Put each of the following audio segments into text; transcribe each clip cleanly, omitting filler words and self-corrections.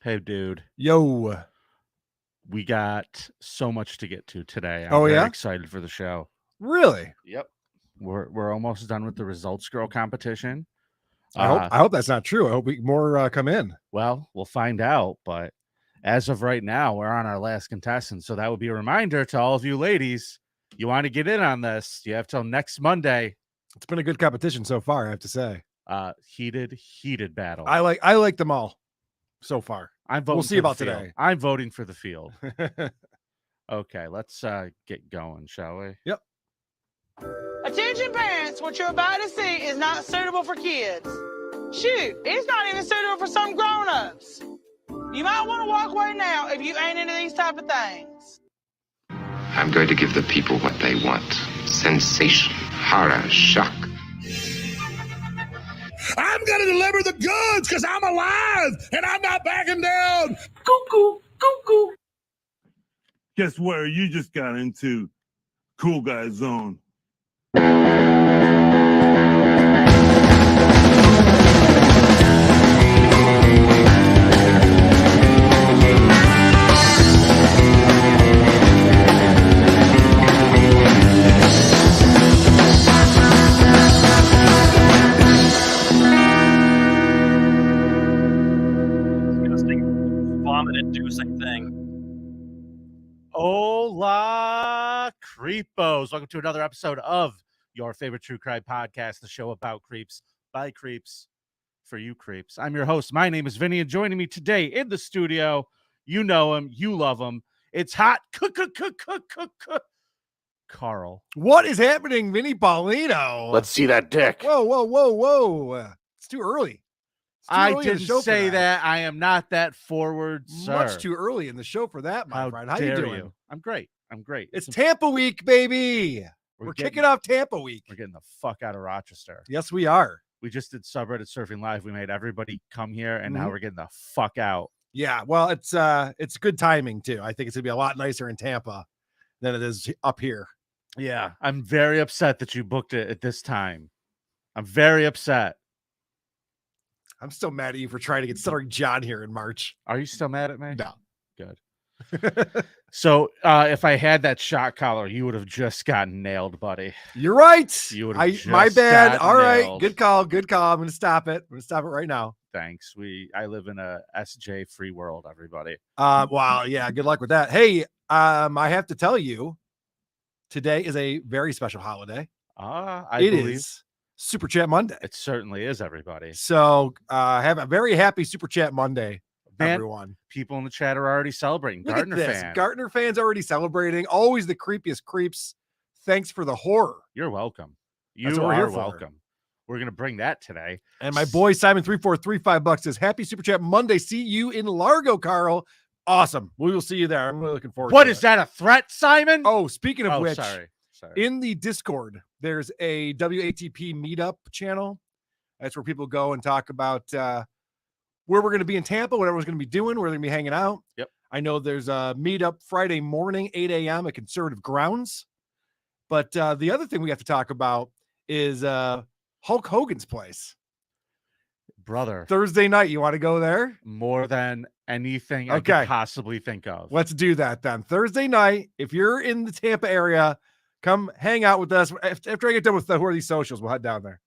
Hey, dude. Yo. We got so much to get to today. Oh, I'm very yeah? excited for the show. Really? Yep. We're almost done with the results girl competition. I hope that's not true. I hope more come in. Well, we'll find out. But as of right now, we're on our last contestant. So that would be a reminder to all of you ladies. You want to get in on this? You have till next Monday. It's been a good competition so far, I have to say. Heated battle. I like them all so far. I'm voting. We'll see for about the field. today. I'm voting for the field. Okay, let's get going, shall we? Yep. Attention parents, what you're about to see is not suitable for kids. Shoot, it's not even suitable for some grown-ups. You might want to walk away now if you ain't into these type of things. I'm going to give the people what they want. Sensation, horror, shock. I'm going to deliver the goods because I'm alive and I'm not backing down. Cuckoo, cuckoo. Guess where you just got into? Cool guy zone. Vomit-inducing thing. Hola, creepos. Welcome to another episode of your favorite true crime podcast, the show about creeps, by creeps, for you creeps. I'm your host. My name is Vinnie, and joining me today in the studio, you know him, you love him. It's hot Karl. What is happening, Vinnie Paulino? Let's see that dick. Whoa. It's too early. I didn't say that. I am not that forward, sir. Much too early in the show for that, my friend. How you doing? I'm great. It's Tampa week, baby. We're kicking off Tampa week. We're getting the fuck out of Rochester. Yes, we are. We just did Subreddit Surfing Live. We made everybody come here, and now we're getting the fuck out. Yeah, well, it's good timing, too. I think it's going to be a lot nicer in Tampa than it is up here. Yeah, I'm very upset that you booked it at this time. I'm very upset. I'm still mad at you for trying to get Stuttering John here in March. Are you still mad at me? No. Good. So if I had that shot collar, you would have just gotten nailed, buddy. You're right. You would have my bad. All right. nailed. Good call. I'm going to stop it. Right now. Thanks. I live in a SJ free world, everybody. Wow. Yeah. Good luck with that. Hey, I have to tell you, today is a very special holiday. I believe is Super Chat Monday. It certainly is, everybody. So have a very happy Super Chat Monday, Man, everyone. People in the chat are already celebrating. Look at this. Gartner fans already celebrating. Always the creepiest creeps. Thanks for the horror. You're welcome. That's what we're here for. Welcome. We're going to bring that today. And my boy Simon3435 says, happy Super Chat Monday. See you in Largo, Carl. Awesome. We will see you there. I'm really looking forward to it. What is that, a threat, Simon? Oh, speaking of which, sorry. In the Discord, there's a WATP meetup channel. That's where people go and talk about where we're going to be in Tampa, whatever we're going to be doing, where we're going to be hanging out. Yep. I know there's a meetup Friday morning, 8 a.m. at Conservative Grounds. But the other thing we have to talk about is Hulk Hogan's place. Brother. Thursday night. You want to go there? More than anything I could possibly think of. Let's do that then. Thursday night, if you're in the Tampa area, come hang out with us. After I get done with Who Are These Socials, we'll head down there.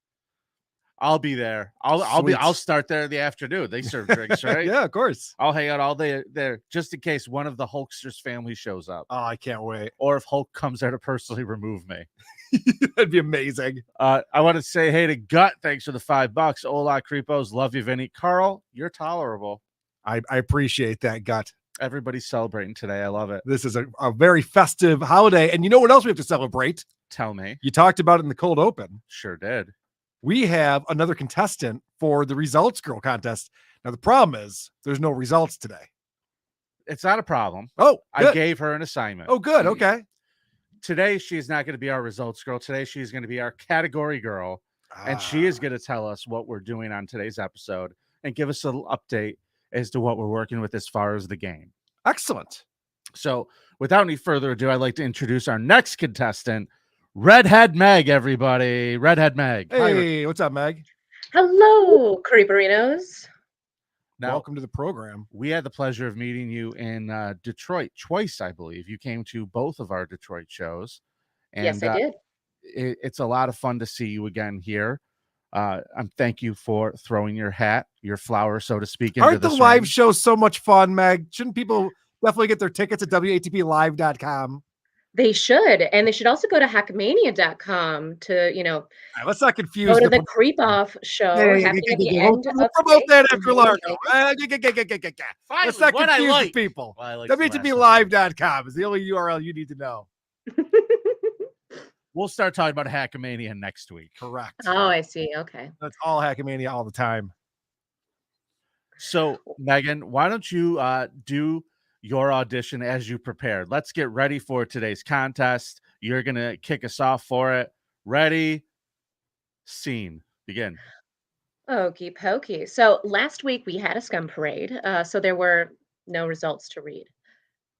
I'll be there. I'll start there in the afternoon. They serve drinks, right? Yeah, of course. I'll hang out all day there just in case one of the Hulkster's family shows up. Oh, I can't wait. Or if Hulk comes there to personally remove me. That'd be amazing. I want to say hey to Gut. Thanks for the $5. Hola, creepos. Love you, Vinny. Karl, you're tolerable. I appreciate that, Gut. Everybody's celebrating today. I love it. This is a very festive holiday. And you know what else we have to celebrate? Tell me. You talked about it in the cold open. Sure did. We have another contestant for the Results Girl contest. Now, the problem is there's no results today. It's not a problem. Oh, good. I gave her an assignment. Oh, good. Okay. Today, she's not going to be our Results Girl. Today, she's going to be our Category Girl. And she is going to tell us what we're doing on today's episode and give us a little update as to what we're working with as far as the game. Excellent. So without any further ado, I'd like to introduce our next contestant, Redhead Meg, everybody. Redhead Meg. Hey, what's up, Meg? Hello, Creeperinos. Now, welcome to the program. we had the pleasure of meeting you in Detroit twice, I believe. You came to both of our Detroit shows. And Yes, I did. It's a lot of fun to see you again here. Thank you for throwing your hat, your flower, so to speak, into Aren't the this live ring. shows so much fun, Meg? Shouldn't people definitely get their tickets at WATPlive.com? They should. And they should also go to hackmania.com to, All right, let's not confuse go to the prom- Creep Off show Yeah, happening at the we'll end we'll of promote May that in after May, Largo. Vegas. Let's not what I confuse the like. people. Well, I like the last one. WATPlive.com is the only URL you need to know. We'll start talking about Hackamania next week. Correct. Oh, I see. Okay. That's all Hackmania all the time. So, Megan, why don't you do your audition as you prepared? Let's get ready for today's contest. You're going to kick us off for it. Ready, scene, begin. Okie pokey. So last week we had a scum parade, so there were no results to read,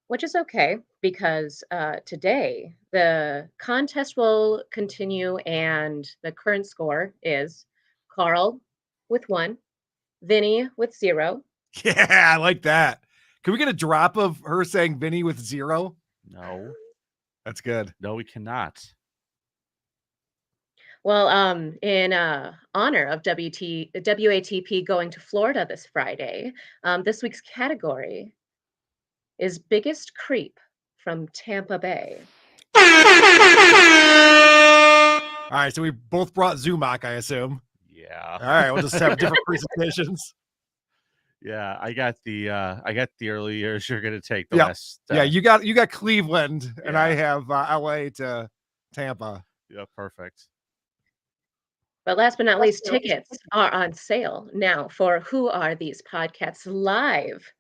which is okay because today the contest will continue and the current score is Carl with 1, Vinny with 0. Yeah, I like that. Can we get a drop of her saying Vinny with 0? No, That's good. no, we cannot. Well, in honor of WATP going to Florida this Friday, this week's category is Biggest Creep from Tampa Bay. All right, so we both brought Zumach, I assume. Yeah. All right, we'll just have different presentations. Yeah, I got the early years. You're gonna take the Yeah. last. Yeah, you got Cleveland, and Yeah. I have LA to Tampa. Yeah, perfect. But last but not least, tickets are on sale now for Who Are These Podcasts live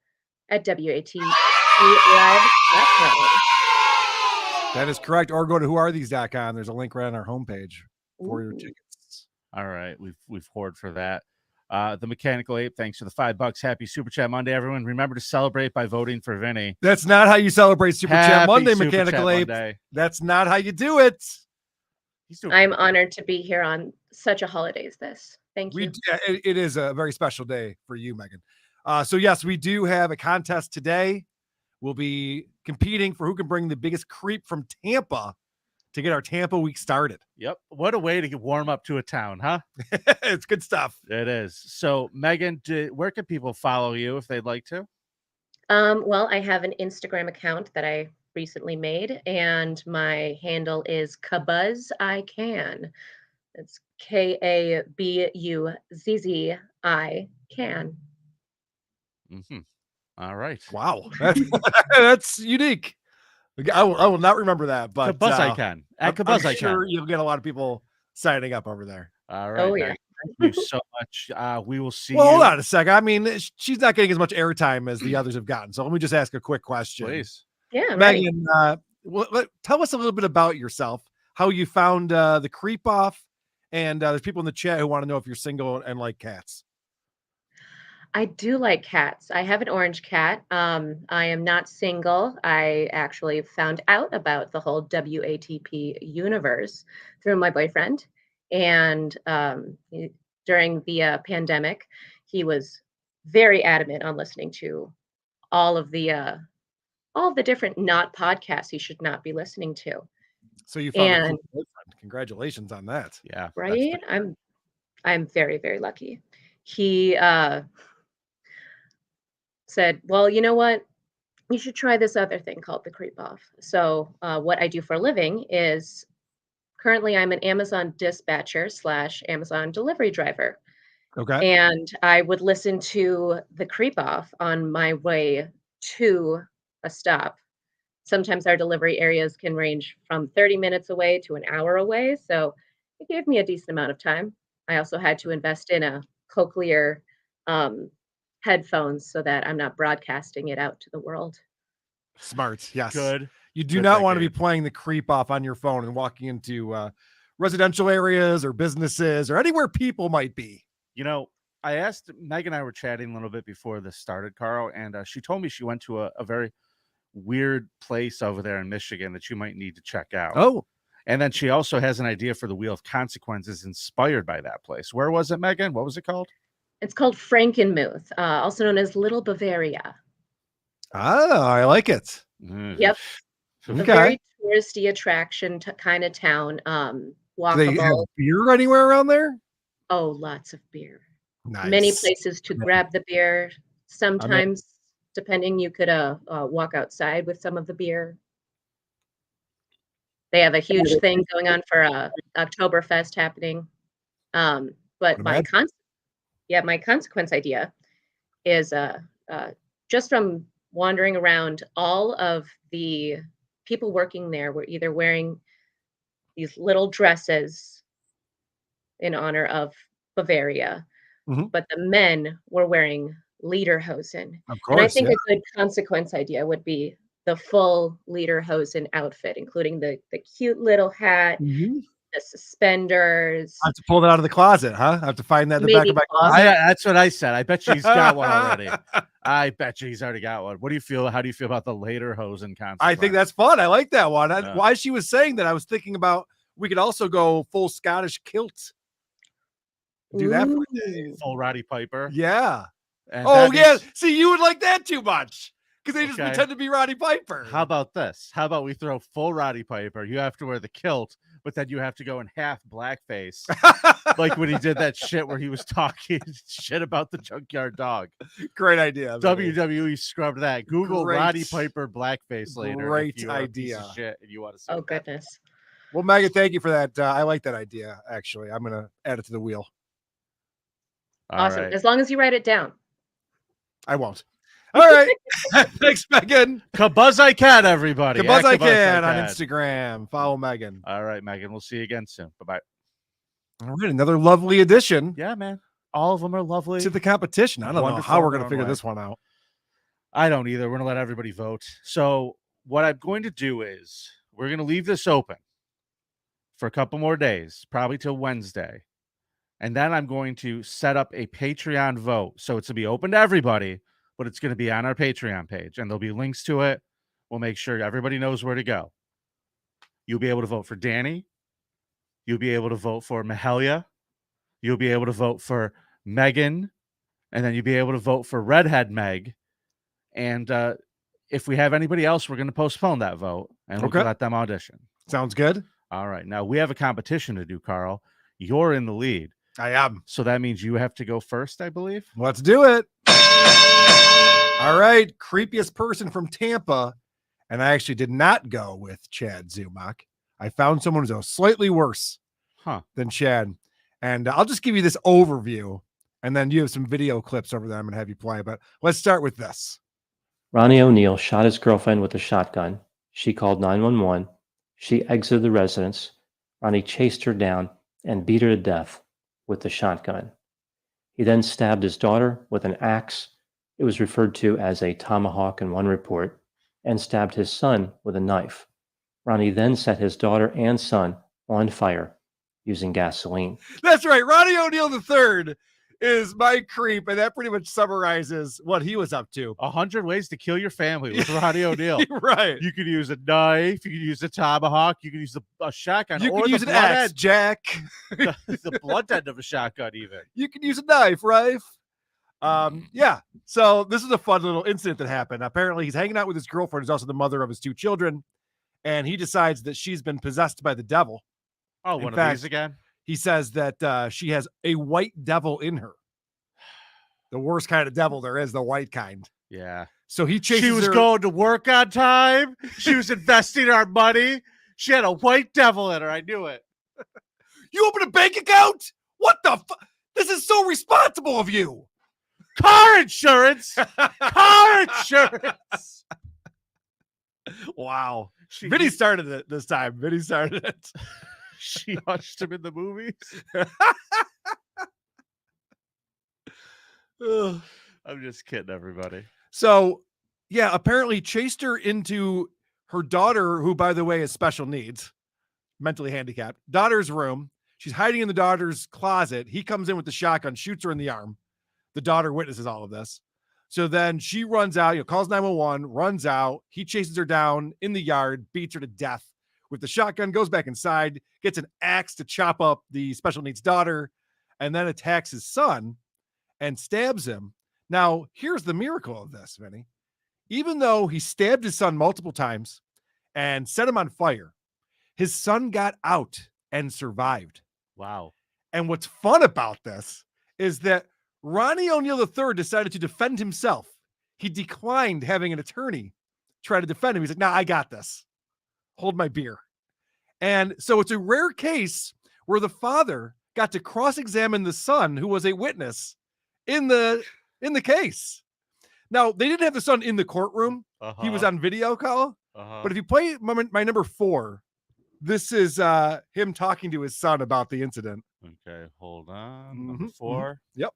at WATP Live.com. That is correct. Or go to whoarethese.com. There's a link right on our homepage for your Ooh. tickets. All right, we've hoard for that. The Mechanical Ape, thanks for the $5. Happy Super Chat Monday, everyone. Remember to celebrate by voting for Vinny. That's not how you celebrate Super Chat Happy Monday, Super Mechanical Chat Ape. Monday. That's not how you do it. He's doing I'm pretty honored to be here on such a holiday as this. Thank you. It is a very special day for you, Megan. So yes, we do have a contest today. We'll be competing for who can bring the biggest creep from Tampa to get our Tampa week started. Yep. What a way to warm up to a town, huh? It's good stuff. It is. So, Megan, where can people follow you if they'd like to? Well, I have an Instagram account that I recently made, and my handle is KabuzziCan. It's KABUZZI can. Mm-hmm. All right. Wow, that's unique. I will not remember that, but KabuzziCan. At I'm KabuzziCan. sure you'll get a lot of people signing up over there. All right. Oh, yeah. Thank you so much. We will see Well, you. hold on a second. I mean, she's not getting as much airtime as the others have gotten. So let me just ask a quick question. Please. Yeah, right. Megan, tell us a little bit about yourself, how you found the creep off, and there's people in the chat who want to know if you're single and like cats. I do like cats. I have an orange cat. I am not single. I actually found out about the whole WATP universe through my boyfriend. And during the pandemic, he was very adamant on listening to all of the different not podcasts he should not be listening to. So you found a And cool boyfriend. Congratulations on that. Yeah. right, I'm very, very lucky. He said, well, you know what? You should try this other thing called the creep off. So what I do for a living is currently I'm an Amazon dispatcher / Amazon delivery driver. Okay. And I would listen to the creep off on my way to a stop. Sometimes our delivery areas can range from 30 minutes away to an hour away. So it gave me a decent amount of time. I also had to invest in a cochlear headphones so that I'm not broadcasting it out to the world. Smart. Yes. Good. You do Good not want to be technique. playing the creep off on your phone and walking into residential areas or businesses or anywhere people might be. You know, I asked Meg and I were chatting a little bit before this started, Carl, and she told me she went to a very weird place over there in Michigan that you might need to check out. Oh, And then she also has an idea for the Wheel of Consequences inspired by that place. Where was it, Megan? What was it called? It's called Frankenmuth, also known as Little Bavaria. Oh, I like it. Yep. A Okay. very touristy attraction kind of town. Do they have Walkable. beer anywhere around there? Oh, lots of beer. Nice. Many places to I'm in. grab the beer. Sometimes, depending, you could walk outside with some of the beer. They have a huge thing going on for Oktoberfest happening. But my consequence idea is just from wandering around, all of the people working there were either wearing these little dresses in honor of Bavaria, Mhm. but the men were wearing lederhosen. Of And I course, think yeah. a good consequence idea would be the full lederhosen outfit, including the cute little hat, Mhm. the suspenders, I have to pull that out of the closet, huh? I have to find that in the back maybe of my closet. closet. That's what I said. I bet you he's got one already. I bet you he's already got one. What do you feel? How do you feel about the lederhosen concept? I think that's fun. I like that one. Yeah. Why she was saying that, I was thinking about we could also go full Scottish kilt. Do that for a day. Ooh. full Roddy Piper. Yeah. And Oh, that yeah. means- See, you would like that too much because they just Okay. pretend to be Roddy Piper. How about this? How about we throw full Roddy Piper? You have to wear the kilt, but then you have to go in half blackface, like when he did that shit where he was talking shit about the junkyard dog. Great idea. Vinny. WWE scrubbed that. Google Great. Roddy Piper blackface later. Great if you're a piece of idea. shit and you want to see Oh, what that- goodness. Well, Megan, thank you for that. I like that idea, actually. I'm going to add it to the wheel. All Awesome. right. As long as you write it down. I won't. All right. Thanks, Megan. Kabuzz I Can, everybody. The buzz At I Kabuzz can on Can. Instagram. Follow Megan. All right, Megan. We'll see you again soon. Bye-bye. All right. Another lovely addition Yeah, man. All of them are lovely. to the competition. I don't know Wonderful how we're in going their to own figure way. this one out. I don't either. We're going to let everybody vote. So what I'm going to do is we're going to leave this open for a couple more days, probably till Wednesday. And then I'm going to set up a Patreon vote. So it's going to be open to everybody, but it's going to be on our Patreon page. And there'll be links to it. We'll make sure everybody knows where to go. You'll be able to vote for Danny. You'll be able to vote for Mahalia. You'll be able to vote for Megan. And then you'll be able to vote for Redhead Meg. And if we have anybody else, we're going to postpone that vote and we'll Okay. let them audition. Sounds good. All right. Now we have a competition to do, Carl. You're in the lead. I am. So that means you have to go first, I believe. Let's do it. All right. Creepiest person from Tampa. And I actually did not go with Chad Zumach. I found someone who's slightly worse than Chad. And I'll just give you this overview. And then you have some video clips over there I'm going to have you play. But let's start with this. Ronnie O'Neill shot his girlfriend with a shotgun. She called 911. She exited the residence. Ronnie chased her down and beat her to death with the shotgun. He then stabbed his daughter with an axe. It was referred to as a tomahawk in one report, and stabbed his son with a knife. Ronnie then set his daughter and son on fire using gasoline. That's right. Ronnie O'Neill III is my creep, and that pretty much summarizes what he was up to. 100 ways to kill your family with Ronnie O'Neill. Right. You could use a knife. You could use a tomahawk. You could use a shotgun. You or can the use an blunt axe, end. Jack. The blunt end of a shotgun, even. You can use a knife, right? Yeah. So this is a fun little incident that happened. Apparently, he's hanging out with his girlfriend, who's also the mother of his two children, and he decides that she's been possessed by the devil. Oh, In one fact, of these again? He says that she has a white devil in her. The worst kind of devil there is, the white kind. Yeah. So he chases She was her. going to work on time. She was investing our money. She had a white devil in her. I knew it. You open a bank account? What the This is so responsible of you. Car insurance. Car insurance. Wow. She, Vinny started it this time. Vinny started it. she hushed him in the movies. Ugh. I'm just kidding, everybody. So, yeah, apparently chased her into her daughter, who, by the way, has special needs, mentally handicapped, daughter's room. She's hiding in the daughter's closet. He comes in with the shotgun, shoots her in the arm. The daughter witnesses all of this. So then she runs out, calls 911, runs out. He chases her down in the yard, beats her to death with the shotgun, goes back inside, gets an axe to chop up the special needs daughter, and then attacks his son. and stabs him. Now, here's the miracle of this, Vinny. Even though he stabbed his son multiple times and set him on fire, his son got out and survived. Wow. And what's fun about this is that Ronnie O'Neal III decided to defend himself. He declined having an attorney try to defend him. He's like, nah, I got this. Hold my beer. And so it's a rare case where the father got to cross-examine the son, who was a witness in the case. Now, they didn't have the son in the courtroom. He was on video call. But if you play my number 4, this is him talking to his son about the incident. Okay, hold on. Number 4. Yep.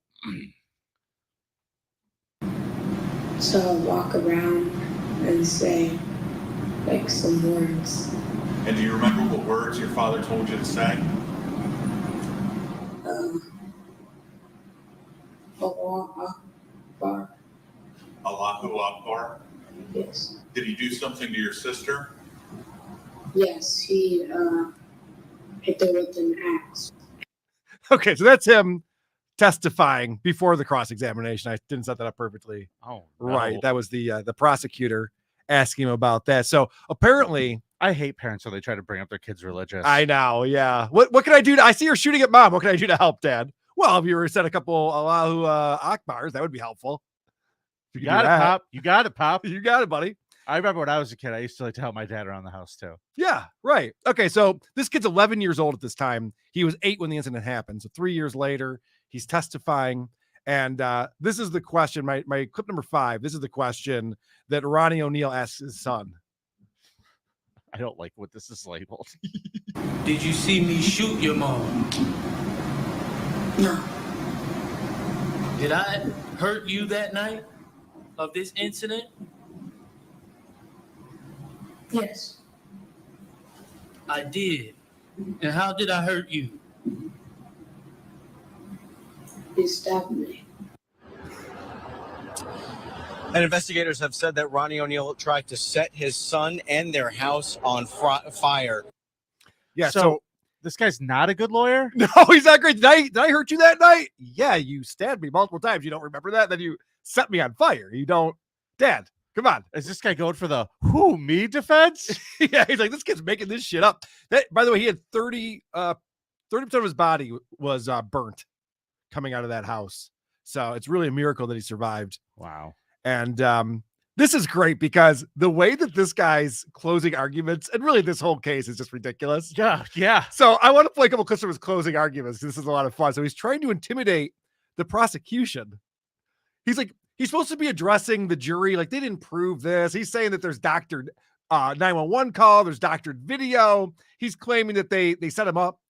So I'll walk around and say, like, some words. And do you remember what words your father told you to say? Allah Akbar. Allahu Akbar? Yes. Did he do something to your sister? Yes, he hit her with an axe. Okay, so that's him testifying before the cross-examination. I didn't set that up perfectly. Oh, right. That was the prosecutor asking him about that. So apparently, I hate parents when they try to bring up their kids' religious. I know. Yeah. What can I do? I see her shooting at mom. What can I do to help, Dad? Well, if you were to set a couple Allahu Akbars, that would be helpful. You got it, Pop. You got it, Pop. You got it, buddy. I remember when I was a kid, I used to like to help my dad around the house too. Yeah, right. Okay, so this kid's 11 years old at this time. He was 8 when the incident happened. So 3 years later, he's testifying. And this is the question, my clip number 5. This is the question that Ronnie O'Neal asks his son. I don't like what this is labeled. Did you see me shoot your mom? No. Did I hurt you that night of this incident? Yes. I did. And how did I hurt you? You stabbed me. And investigators have said that Ronnie O'Neal tried to set his son and their house on fire. Yeah, so this guy's not a good lawyer? No, he's not great. Did I hurt you that night? Yeah, you stabbed me multiple times. You don't remember that? Then you set me on fire. You don't. Dad, come on. Is this guy going for the who, me defense? Yeah, he's like, this kid's making this shit up. That, by the way, he had 30% of his body was burnt coming out of that house. So it's really a miracle that he survived. Wow. And this is great because the way that this guy's closing arguments, and really this whole case is just ridiculous. Yeah. So I want to play a couple clips of his closing arguments. This is a lot of fun. So he's trying to intimidate the prosecution. He's like, he's supposed to be addressing the jury. Like, they didn't prove this. He's saying that there's doctored 911 call. There's doctored video. He's claiming that they set him up,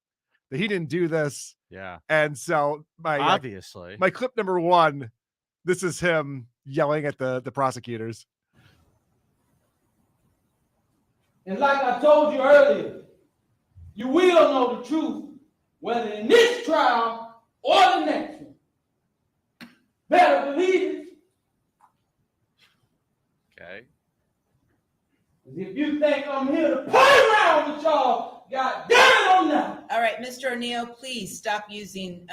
that he didn't do this. Yeah. And so obviously my clip number 1, this is him yelling at the prosecutors. And like I told you earlier, you will know the truth, whether in this trial or the next one. Better believe it. Okay. If you think I'm here to play around with y'all, God damn it, I'm not. All right, Mr. O'Neal, please stop using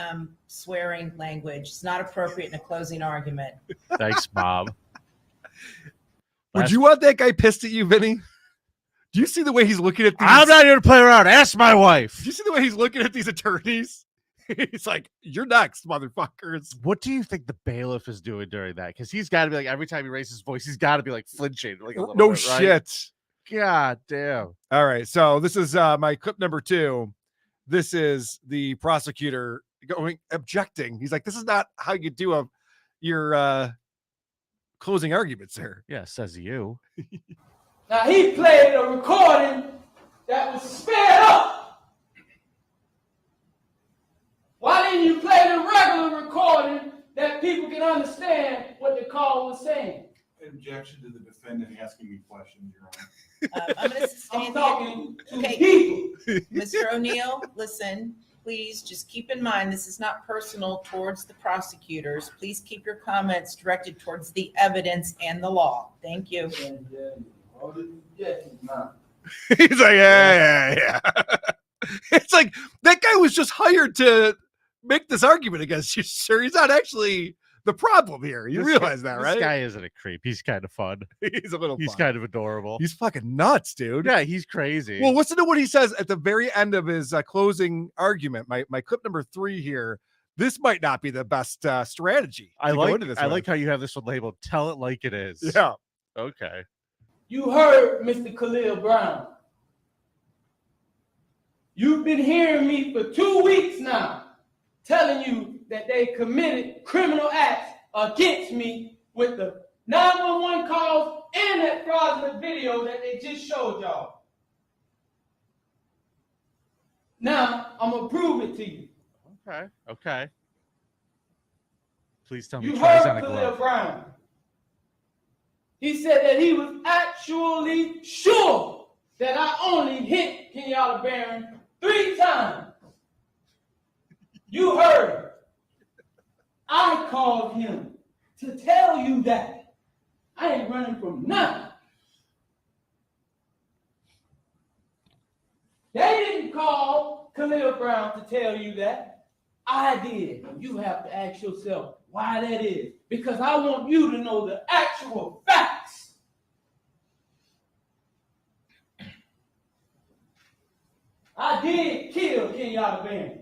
swearing language. It's not appropriate in a closing argument. Thanks, Bob. Would you want that guy pissed at you, Vinny? Do you see the way he's looking at these? I'm not here to play around. Ask my wife. Do you see the way he's looking at these attorneys? He's like, you're next, motherfuckers. What do you think the bailiff is doing during that? Because he's got to be like, every time he raises his voice, he's got to be like flinching. Like a little no bit, shit. Right? God damn. All right. So this is my clip number 2. This is the prosecutor objecting. He's like, this is not how you do your closing argument, sir. Yeah, says you. Now, he played a recording that was sped up. Why didn't you play the regular recording that people can understand what the call was saying? Objection to the defendant asking me questions, Your Honor. I'm going to stand I'm talking to Okay. people. Mr. O'Neal, listen, please just keep in mind this is not personal towards the prosecutors. Please keep your comments directed towards the evidence and the law. Thank you. He's like, yeah. It's like that guy was just hired to make this argument against you, sir. He's not actually the problem here. You realize that, right? This guy isn't a creep. He's kind of fun. He's a little He's fun. kind of adorable. He's fucking nuts, dude. Yeah, he's crazy. Well, listen to what he says at the very end of his closing argument. My clip number 3 here. This might not be the best strategy. I like how you have this one labeled. Tell it like it is. Yeah. Okay. You heard Mr. Khalil Brown. You've been hearing me for 2 weeks now, telling you that they committed criminal acts against me with the 911 calls and that fraudulent video that they just showed y'all. Now, I'm going to prove it to you. Okay. Please tell me You tries heard on a Khalil glove. Brown. He said that he was actually sure that I only hit Kenyatta Barron 3 times. You heard. I called him to tell you that. I ain't running from nothing. They didn't call Khalil Brown to tell you that. I did. You have to ask yourself why that is. Because I want you to know the actual facts. I did kill Kenyatta Barron.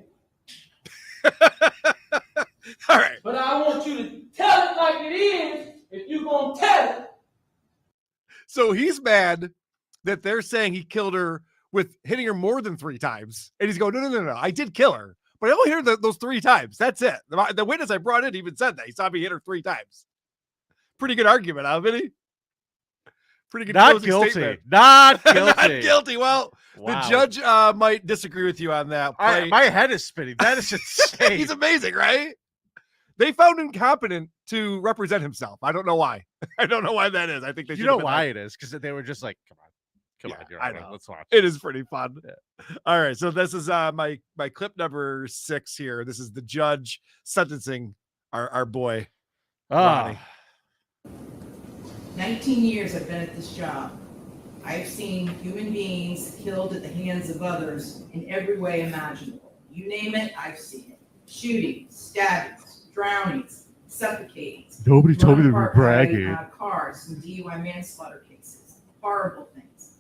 All right. But I want you to tell it like it is if you're going to tell it. So he's mad that they're saying he killed her with hitting her more than 3 times. And he's going, no. I did kill her. But I only hit her those 3 times. That's it. The witness I brought in even said that. He saw me hit her 3 times. Pretty good argument, huh, Vinny? Pretty good. Not guilty. Statement. Not guilty. Not guilty. Well, wow. The judge might disagree with you on that. My head is spinning. That is insane. He's amazing, right? They found him competent to represent himself. I don't know why. I don't know why that is. I think they. You know why it is? Because they were just like, come on, Your Honor, let's watch. It is pretty fun. Yeah. All right, so this is my clip number 6 here. This is the judge sentencing our boy Ronnie. 19 years I've been at this job. I've seen human beings killed at the hands of others in every way imaginable. You name it, I've seen it. Shootings, stabbings, drownings, suffocatings. Nobody told me to be run apart bragging. by, cars and DUI manslaughter cases. Horrible things.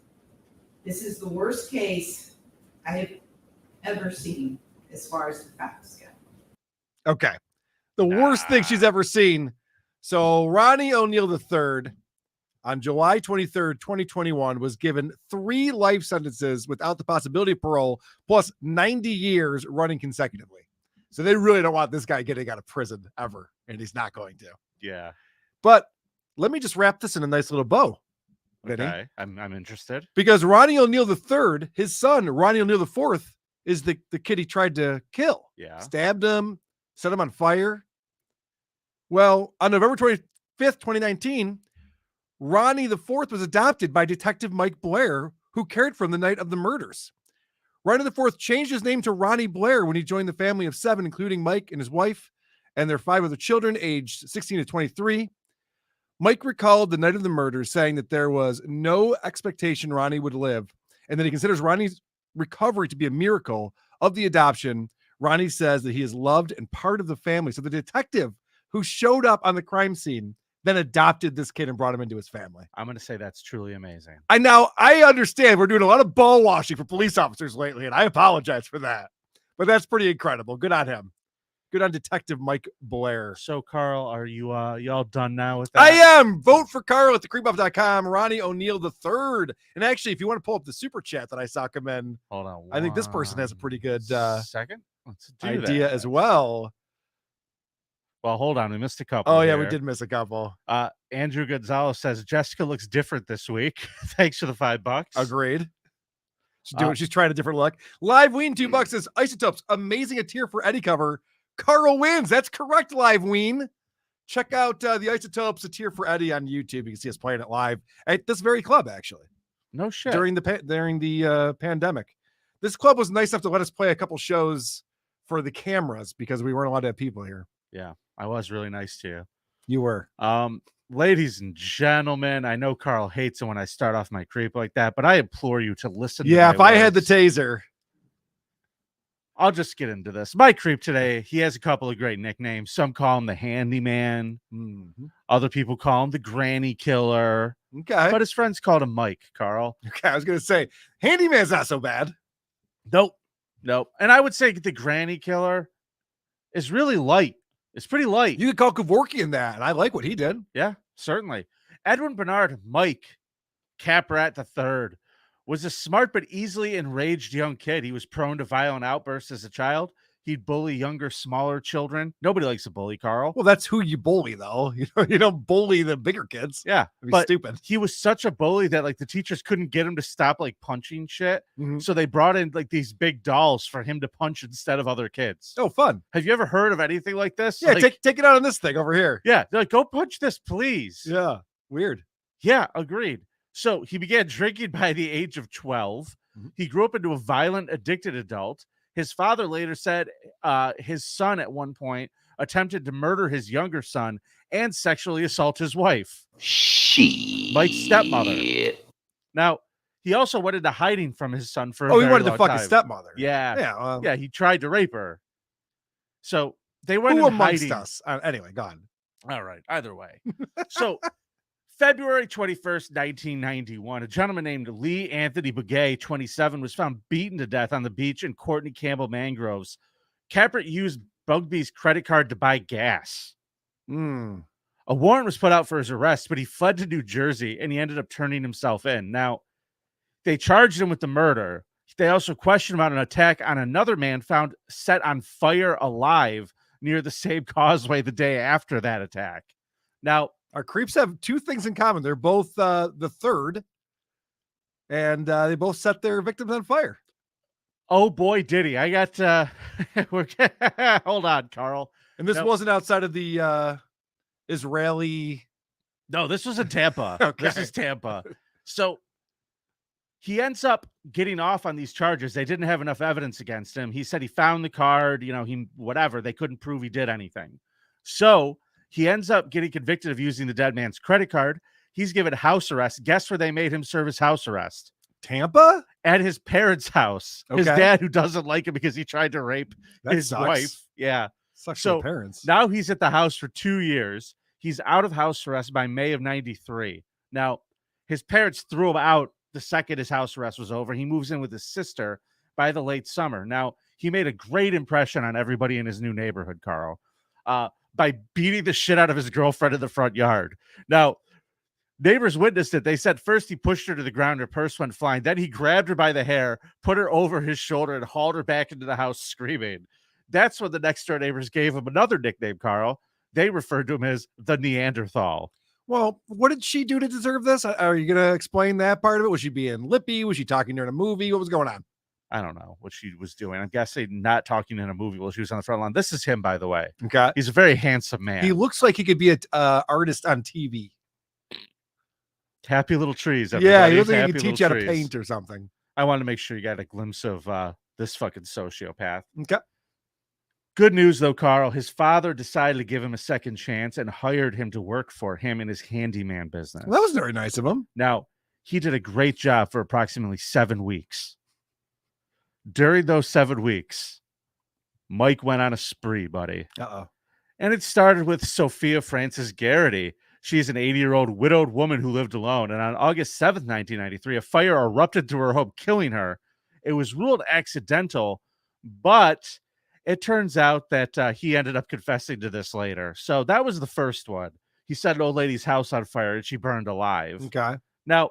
This is the worst case I have ever seen as far as the facts go. Okay. The worst thing she's ever seen. So Ronnie O'Neal III on July 23rd, 2021 was given 3 life sentences without the possibility of parole plus 90 years running consecutively. So they really don't want this guy getting out of prison ever, and he's not going to. Yeah. But let me just wrap this in a nice little bow. Vinny. Okay, I'm interested. Because Ronnie O'Neal III, his son, Ronnie O'Neal IV, is the kid he tried to kill. Yeah. Stabbed him, set him on fire. Well, on November 25th, 2019, Ronnie IV was adopted by Detective Mike Blair, who cared for him the night of the murders. Ronnie IV changed his name to Ronnie Blair when he joined the family of 7, including Mike and his wife and their 5 other children, aged 16 to 23. Mike recalled the night of the murders, saying that there was no expectation Ronnie would live, and that he considers Ronnie's recovery to be a miracle of the adoption. Ronnie says that he is loved and part of the family. So the detective who showed up on the crime scene then adopted this kid and brought him into his family. I'm going to say that's truly amazing. I understand we're doing a lot of ball washing for police officers lately, and I apologize for that. But that's pretty incredible. Good on him. Good on Detective Mike Blair. So, Karl, are you all done now with that? I am. Vote for Karl at thecreepup.com. Ronnie O'Neal III. And actually, if you want to pull up the super chat that I saw come in, hold on. I think this person has a pretty good second. Let's do idea that. as well. Well, hold on. We missed a couple. Oh, yeah, here. we did miss a couple. Andrew Gonzalez says Jessica looks different this week. Thanks for the $5. Agreed. She's trying a different look. Live Ween, $2 says Isotopes. Amazing a tier for Eddie cover. Karl wins. That's correct, Live Ween. Check out the Isotopes, a tier for Eddie on YouTube. You can see us playing it live at this very club, actually. No shit. During the pandemic. This club was nice enough to let us play a couple shows for the cameras because we weren't allowed to have people here. Yeah, I was really nice to you. You were. Ladies and gentlemen, I know Karl hates it when I start off my creep like that, but I implore you to listen. Yeah, to if I had the taser. I'll just get into this. My creep today, he has a couple of great nicknames. Some call him the Handyman. Other people call him the Granny Killer. Okay. But his friends called him Mike, Carl. Okay, I was going to say, Handyman's not so bad. Nope. And I would say the Granny Killer is really light. It's pretty light. You could call Kevorkian that, and I like what he did. Yeah, certainly. Edwin Bernard Mike Caprat III was a smart but easily enraged young kid. He was prone to violent outbursts as a child. He'd bully younger, smaller children. Nobody likes a bully, Carl. Well, that's who you bully, though. You don't bully the bigger kids. Yeah, It'd be but stupid. He was such a bully that like the teachers couldn't get him to stop like punching shit. So they brought in like these big dolls for him to punch instead of other kids. Oh, fun. Have you ever heard of anything like this? Yeah, like, take it out on this thing over here. Yeah, they're like, go punch this, please. Yeah, weird. Yeah, agreed. So he began drinking by the age of 12. He grew up into a violent, addicted adult. His father later said his son at one point attempted to murder his younger son and sexually assault his wife. Mike's stepmother. Now, he also went into hiding from his son for a he very wanted to long fuck time. his stepmother. Yeah. Yeah. He tried to rape her. So they went Who in amongst hiding. us? Anyway, go on. All right. Either way. So February 21st, 1991, a gentleman named Lee Anthony Begay, 27, was found beaten to death on the beach in Courtney Campbell Mangroves. Capert used Bugby's credit card to buy gas. A warrant was put out for his arrest, but he fled to New Jersey and he ended up turning himself in. Now, they charged him with the murder. They also questioned him about an attack on another man found set on fire alive near the same causeway the day after that attack. Now, our creeps have two things in common. They're both the third, and they both set their victims on fire. Oh boy, did he! I got. Hold on, Carl. And this wasn't outside of the Israeli. No, this was in Tampa. Okay. This is Tampa. So he ends up getting off on these charges. They didn't have enough evidence against him. He said he found the card. Whatever. They couldn't prove he did anything. So he ends up getting convicted of using the dead man's credit card. He's given house arrest. Guess where they made him serve his house arrest? Tampa? At his parents' house. Okay. His dad, who doesn't like him because he tried to rape That his sucks. wife. Yeah. Sucks So for the parents. now he's at the house for 2 years. He's out of house arrest by May of 93. Now, his parents threw him out the second his house arrest was over. He moves in with his sister by the late summer. Now, he made a great impression on everybody in his new neighborhood, Carl, by beating the shit out of his girlfriend in the front yard. Now, neighbors witnessed it. They said first he pushed her to the ground, her purse went flying. Then he grabbed her by the hair, put her over his shoulder, and hauled her back into the house screaming. That's when the next door neighbors gave him another nickname, Carl. They referred to him as the Neanderthal. Well, what did she do to deserve this? Are you going to explain that part of it? Was she being lippy? Was she talking during a movie? What was going on? I don't know what she was doing. I'm guessing not talking in a movie while she was on the front line. This is him, by the way. Okay. He's a very handsome man. He looks like he could be an artist on TV. Happy little trees. Yeah, he looks like he Happy could teach you how to paint or something. I wanted to make sure you got a glimpse of this fucking sociopath. Okay. Good news, though, Carl. His father decided to give him a second chance and hired him to work for him in his handyman business. Well, that was very nice of him. Now, he did a great job for approximately 7 weeks. During those 7 weeks, Mike went on a spree, buddy. Uh-oh. And it started with Sophia Frances Garrity. She's an 80-year-old widowed woman who lived alone. And on August 7th, 1993, a fire erupted to her home, killing her. It was ruled accidental, but it turns out that he ended up confessing to this later. So that was the first one. He set an old lady's house on fire and she burned alive. Okay. Now,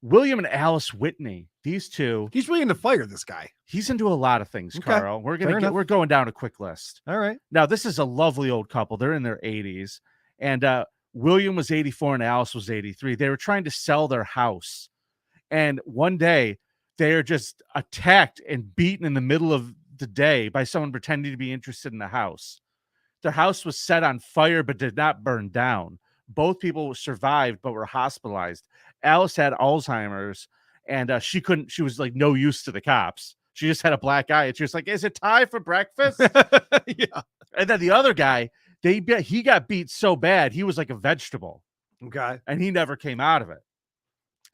William and Alice Whitney, these two. He's really into fire, this guy. He's into a lot of things, Okay. Carl. We're going down a quick list. All right. Now, this is a lovely old couple. They're in their 80s. And William was 84 and Alice was 83. They were trying to sell their house. And one day, they are just attacked and beaten in the middle of the day by someone pretending to be interested in the house. Their house was set on fire but did not burn down. Both people survived but were hospitalized. Alice had Alzheimer's and she was like no use to the cops. She just had a black eye and she was like, "Is it time for breakfast?" Yeah. And then the other guy, he got beat so bad he was like a vegetable. Okay. And he never came out of it.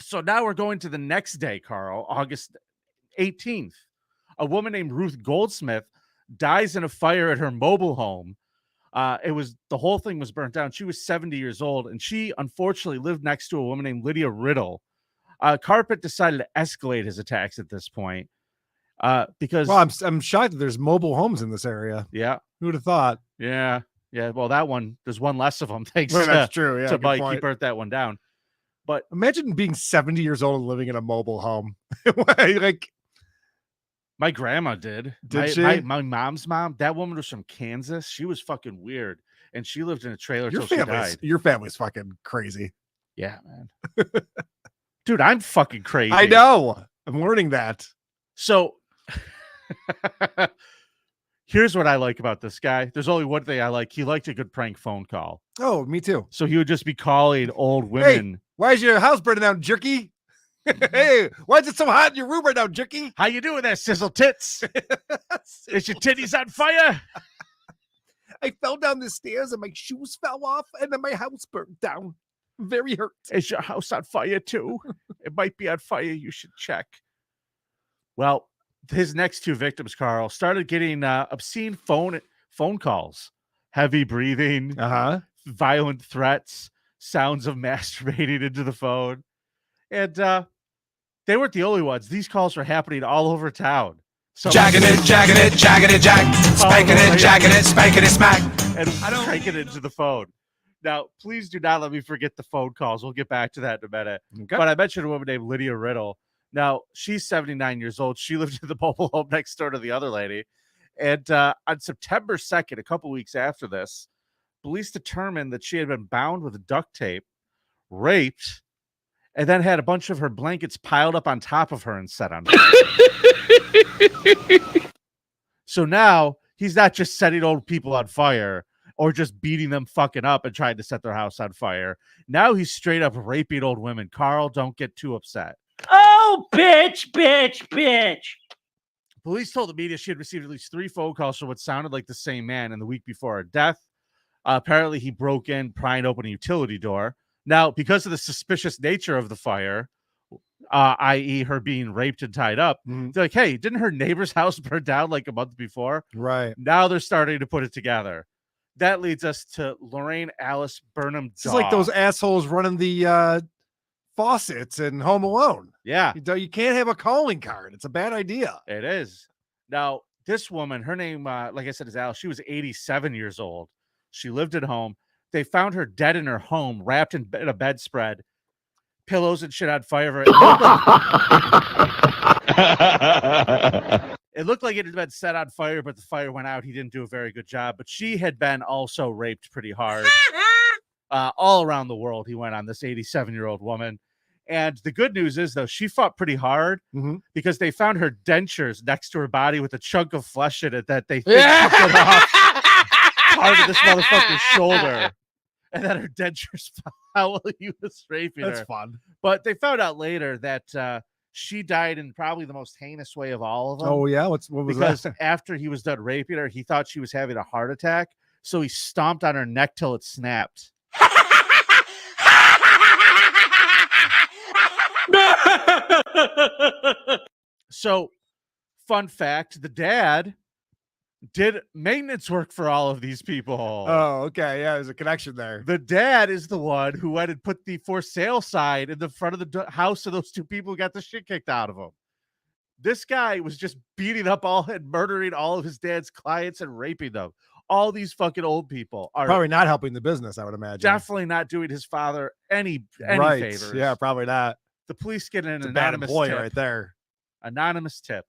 So now we're going to the next day, Carl, August 18th. A woman named Ruth Goldsmith dies in a fire at her mobile home. The whole thing was burnt down. She was 70 years old, and she unfortunately lived next to a woman named Lydia Riddle. Carpet decided to escalate his attacks at this point because. Well, I'm shocked that there's mobile homes in this area. Yeah, who would have thought? Yeah. Well, there's one less of them. Thanks. That's true. Yeah, to Mike, he burnt that one down. But imagine being 70 years old and living in a mobile home. Like my grandma did. My mom's mom, that woman was from Kansas. She was fucking weird. And she lived in a trailer till she died. Your family's fucking crazy. Yeah, man. Dude, I'm fucking crazy. I know. I'm learning that. So here's what I like about this guy. There's only one thing I like. He liked a good prank phone call. Oh, me too. So he would just be calling old women. Hey, why is your house burning down, jerky? Hey, why is it so hot in your room right now, jerky? How you doing there, sizzle tits? Is your titties on fire? I fell down the stairs and my shoes fell off and then my house burned down. I'm very hurt. Is your house on fire too? It might be on fire. You should check. Well, his next two victims, Carl, started getting obscene phone calls, heavy breathing, violent threats, sounds of masturbating into the phone. And they weren't the only ones. These calls were happening all over town. Jacking it, jack. Spanking it, jacking it, spanking it, smack. And cranking it into the phone. Now, please do not let me forget the phone calls. We'll get back to that in a minute. Okay. But I mentioned a woman named Lydia Riddle. Now, she's 79 years old. She lived in the mobile home next door to the other lady. And on September 2nd, a couple weeks after this, police determined that she had been bound with duct tape, raped, and then had a bunch of her blankets piled up on top of her and set on fire. So now he's not just setting old people on fire or just beating them fucking up and trying to set their house on fire. Now he's straight up raping old women. Carl, don't get too upset. Oh, bitch. Police told the media she had received at least 3 phone calls from what sounded like the same man in the week before her death. Apparently, he broke in, prying open a utility door. Now, because of the suspicious nature of the fire, i.e. her being raped and tied up, they're like, hey, didn't her neighbor's house burn down like a month before? Right. Now they're starting to put it together. That leads us to Lorraine Alice Burnham. It's like those assholes running the faucets in Home Alone. Yeah. You can't have a calling card. It's a bad idea. It is. Now, this woman, her name, like I said, is Alice. She was 87 years old. She lived at home. They found her dead in her home, wrapped in a bedspread, pillows and shit on fire. It looked like it had been set on fire, but the fire went out. He didn't do a very good job. But she had been also raped pretty hard. All around the world, he went on, this 87-year-old woman. And the good news is, though, she fought pretty hard because they found her dentures next to her body with a chunk of flesh in it that they think took off part of this motherfucker's shoulder. And then her dentures fell while he was raping her. That's fun. But they found out later that she died in probably the most heinous way of all of them. Oh, yeah? What was because that? After he was done raping her, he thought she was having a heart attack. So he stomped on her neck till it snapped. So, fun fact, the dad did maintenance work for all of these people. Oh, okay. Yeah, there's a connection there. The dad is the one who went and put the for sale sign in the front of the house of those two people who got the shit kicked out of them. This guy was just beating up and murdering all of his dad's clients and raping them. All these fucking old people are probably not helping the business, I would imagine. Definitely not doing his father any right. favors. Yeah, probably not. The police get an anonymous anonymous tip right there. Anonymous tip.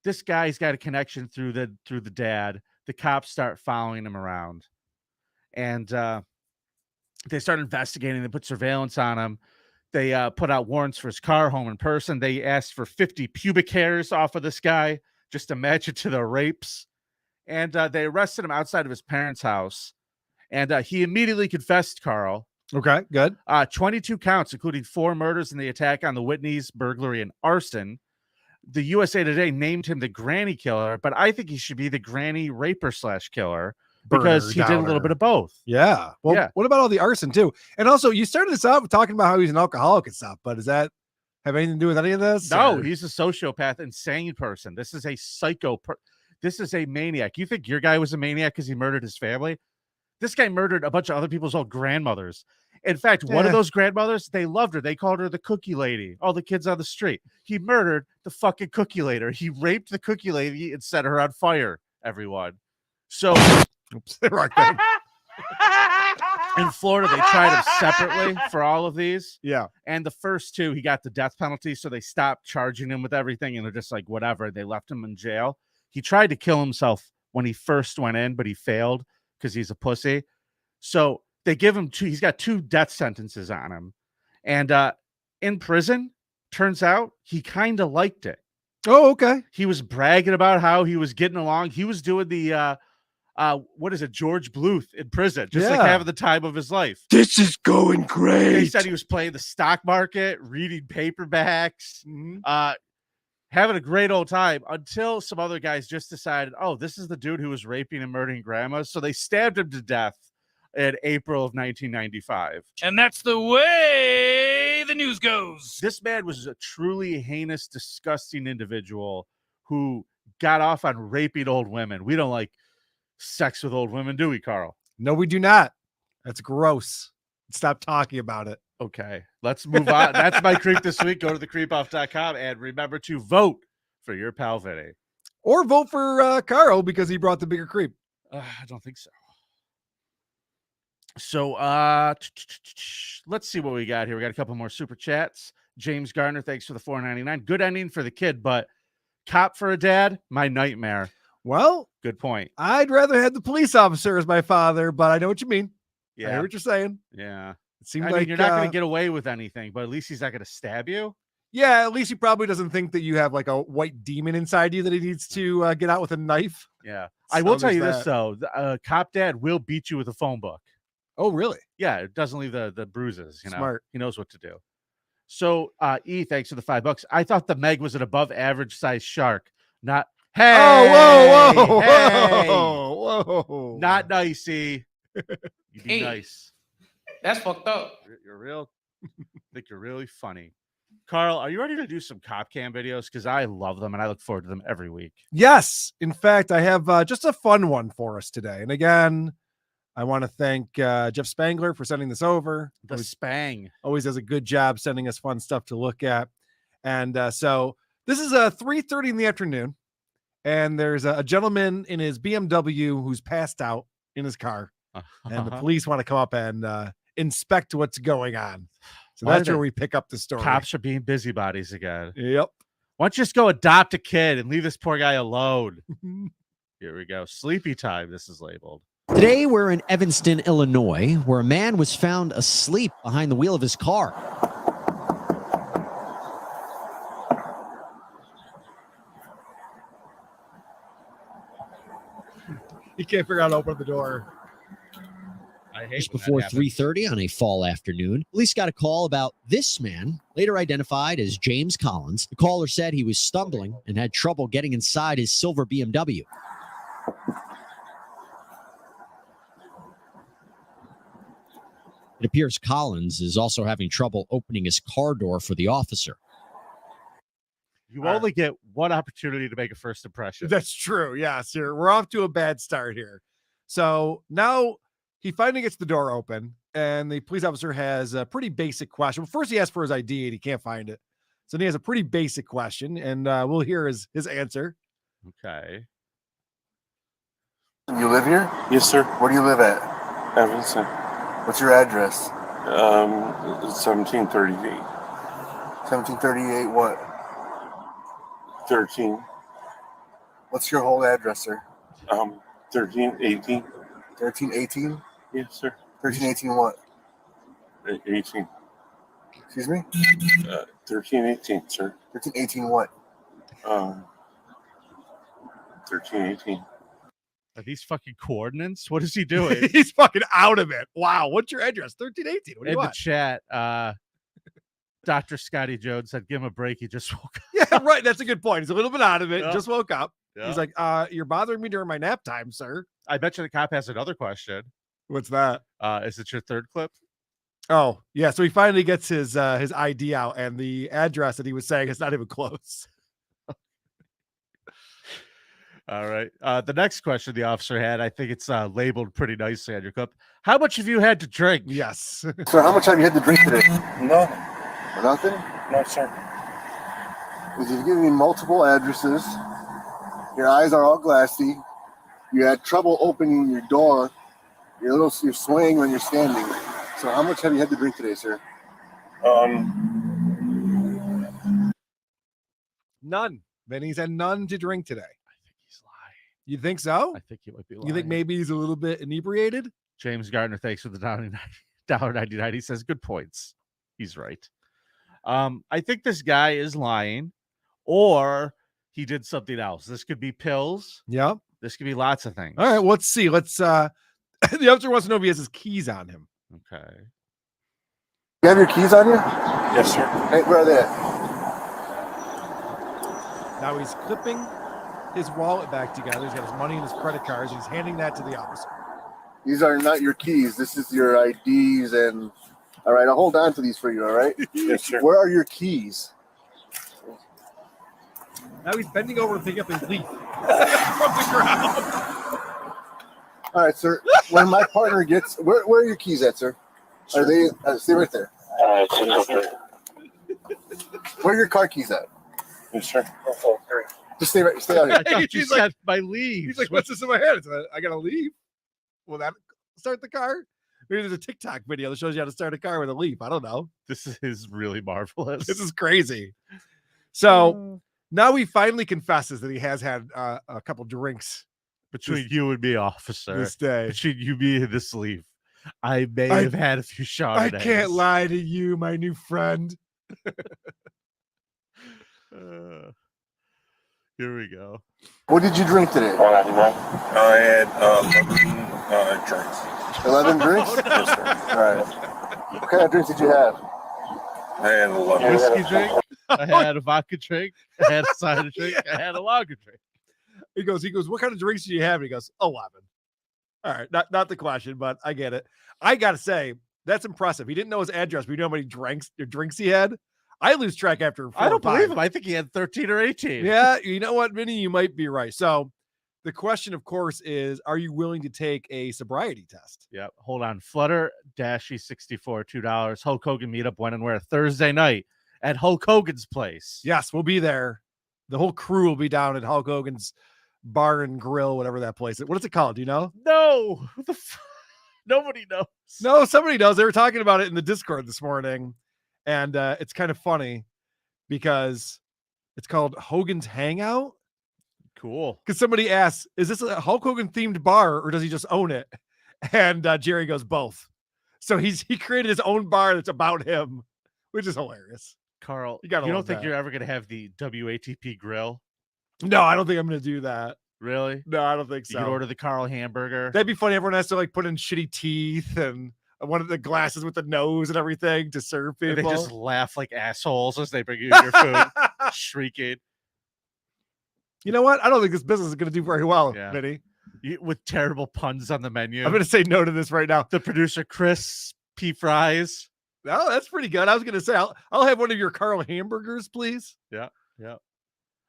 This guy's got a connection through the dad. The cops start following him around, and they start investigating. They put surveillance on him. They put out warrants for his car, home, and person. They asked for 50 pubic hairs off of this guy just to match it to the rapes, and they arrested him outside of his parents' house. And he immediately confessed, Carl. Okay, good. 22 counts, including 4 murders and the attack on the Whitneys, burglary, and arson. The USA Today named him the granny killer, but I think he should be the granny raper / killer because he did a little bit of both. Yeah. Well, yeah. What about all the arson too? And also, you started this out talking about how he's an alcoholic and stuff, but is that have anything to do with any of this? No, or- he's a sociopath, insane person. This is a psycho. This is a maniac. You think your guy was a maniac because he murdered his family? This guy murdered a bunch of other people's old grandmothers. In fact, one of those grandmothers, they loved her. They called her the cookie lady. All the kids on the street. He murdered the fucking cookie lady. He raped the cookie lady and set her on fire, everyone. So oops, right there. In Florida, they tried him separately for all of these. Yeah. And the first two, he got the death penalty. So they stopped charging him with everything. And they're just like, whatever. They left him in jail. He tried to kill himself when he first went in, but he failed because he's a pussy. So they give him he's got 2 death sentences on him. And in prison, turns out he kind of liked it. Oh, okay. He was bragging about how he was getting along. He was doing the what is it, George Bluth in prison, just like having the time of his life. This is going great. He said he was playing the stock market, reading paperbacks, having a great old time until some other guys just decided, oh, this is the dude who was raping and murdering grandmas. So they stabbed him to death in April of 1995. And that's the way the news goes. This man was a truly heinous, disgusting individual who got off on raping old women. We don't like sex with old women, do we, Carl? No, we do not. That's gross. Stop talking about it. Okay, let's move on. That's my creep this week. Go to thecreepoff.com and remember to vote for your pal Vinny. Or vote for Carl because he brought the bigger creep. I don't think so. So let's see what we got here. We got a couple more super chats. James Garner, thanks for the $4.99. Good ending for the kid, but cop for a dad, my nightmare. Well, good point. I'd rather have the police officer as my father, but I know what you mean. Yeah. I hear what you're saying. Yeah. It seems I like mean, you're not going to get away with anything, but at least he's not going to stab you. Yeah, at least he probably doesn't think that you have like a white demon inside you that he needs to get out with a knife. Yeah. I will So tell you there's this, though. Cop dad will beat you with a phone book. Oh, really? Yeah, it doesn't leave the bruises. You know, Smart. He knows what to do. So, E, thanks for the $5. I thought the Meg was an above average size shark, not. Hey, whoa, hey, whoa. Not nice, E. You be Hey. nice. That's fucked up. You're real. I think you're really funny. Carl, are you ready to do some cop cam videos? Because I love them and I look forward to them every week. Yes. In fact, I have just a fun one for us today. And again, I want to thank Jeff Spangler for sending this over. The Spang always does a good job sending us fun stuff to look at. And so this is 3:30 in the afternoon. And there's a gentleman in his BMW who's passed out in his car. And the police want to come up and inspect what's going on. So that's where we pick up the story. Cops are being busybodies again. Yep. Why don't you just go adopt a kid and leave this poor guy alone? Here we go. Sleepy time, this is labeled. Today, we're in Evanston, Illinois, where a man was found asleep behind the wheel of his car. He can't figure out how to open the door. I hate Just before 3:30 on a fall afternoon, police got a call about this man, later identified as James Collins. The caller said he was stumbling and had trouble getting inside his silver BMW. It appears Collins is also having trouble opening his car door for the officer. You only get one opportunity to make a first impression. That's true. Yeah, sir. We're off to a bad start here. So now he finally gets the door open, and the police officer has a pretty basic question. Well, first, he asks for his ID, and he can't find it. So then he has a pretty basic question, and we'll hear his answer. Okay. You live here? Yes, sir. Where do you live at? Evanston. What's your address? 1738. 1738 what? 13. What's your whole address, sir? 1318. 1318? Yes, sir. 1318 what? 18. Excuse me? 1318, sir. 1318 what? 1318. Are these fucking coordinates? What is he doing? He's fucking out of it. Wow. What's your address? 1318. What do you In the want? chat, Dr. Scotty Jones said, give him a break. He just woke up. Yeah, right. That's a good point. He's a little bit out of it. Yeah. Just woke up. Yeah. He's like, you're bothering me during my nap time, sir. I bet you the cop has another question. What's that? Is it your third clip? Oh, yeah. So he finally gets his ID out, and the address that he was saying is not even close. All right. The next question the officer had, I think it's labeled pretty nicely on your cup. How much have you had to drink? Yes. Sir, how much have you had to drink today? No, Nothing? no, sir. Because you've given me multiple addresses. Your eyes are all glassy. You had trouble opening your door. You're swaying when you're standing. So how much have you had to drink today, sir? None. Vinny's had none to drink today. I think he's lying. You think so? I think he might be lying. You think maybe he's a little bit inebriated? James Gardner, thanks for the $1.99. He says, good points. He's right. I think this guy is lying, or he did something else. This could be pills. Yep. This could be lots of things. All right, well, let's see. Let's the officer wants to know if he has his keys on him. Okay. You have your keys on you? Yes, sir. Hey, where are they at? Now he's clipping his wallet back together. He's got his money and his credit cards. And he's handing that to the officer. These are not your keys. This is your IDs and... All right, I'll hold on to these for you, all right? Yes, sir. Where are your keys? Now he's bending over to pick up his leaf from the ground. All right, sir. When my partner gets... Where are your keys at, sir? Are they... stay right there. Where are your car keys at? Yes, sir. Just stay out here. I thought you said my leaves. He's like, what's this in my head? I got to leave. Will that start the car? Maybe there's a TikTok video that shows you how to start a car with a leaf. I don't know. This is really marvelous. This is crazy. So now he finally confesses that he has had a couple drinks between you and me, officer. This day. Between you, me, and this leaf. I may have had a few Chardonnays. I can't lie to you, my new friend. Here we go. What did you drink today? I had 11 drinks. 11 drinks? Yes, sir. All right. What kind of drinks did you have? I had 11. Whiskey drink. I had a vodka drink. I had a cider drink. I had a lager drink. He goes, what kind of drinks do you have? And he goes, 11. All right. Not the question, but I get it. I got to say, that's impressive. He didn't know his address, but you know how many drinks he had? I lose track after 4 I don't or 5. believe him. I think he had 13 or 18. Yeah, you know what, Vinny? You might be right. So the question, of course, is, are you willing to take a sobriety test? Yep. Hold on. Flutter Dashy 64, $2. Hulk Hogan meetup when and where? Thursday night at Hulk Hogan's place. Yes, we'll be there. The whole crew will be down at Hulk Hogan's bar and grill, whatever that place is. What is it called? Do you know? No. Nobody knows. No, somebody knows. They were talking about it in the Discord this morning. And it's kind of funny because it's called Hogan's Hangout. Cool. Because somebody asks, is this a Hulk Hogan themed bar or does he just own it? And Jerry goes, both. So he created his own bar that's about him, which is hilarious. Carl, you don't think you're ever going to have the WATP grill? No, I don't think I'm going to do that. Really? No, I don't think so. You could order the Carl hamburger. That'd be funny. Everyone has to put in shitty teeth and one of the glasses with the nose and everything to serve people. And they just laugh like assholes as they bring you your food, shrieking. You know what? I don't think this business is going to do very well, Vinny. With terrible puns on the menu. I'm going to say no to this right now. The producer, Chris P. Fries. Oh, that's pretty good. I was going to say, I'll have one of your Carl hamburgers, please. Yeah.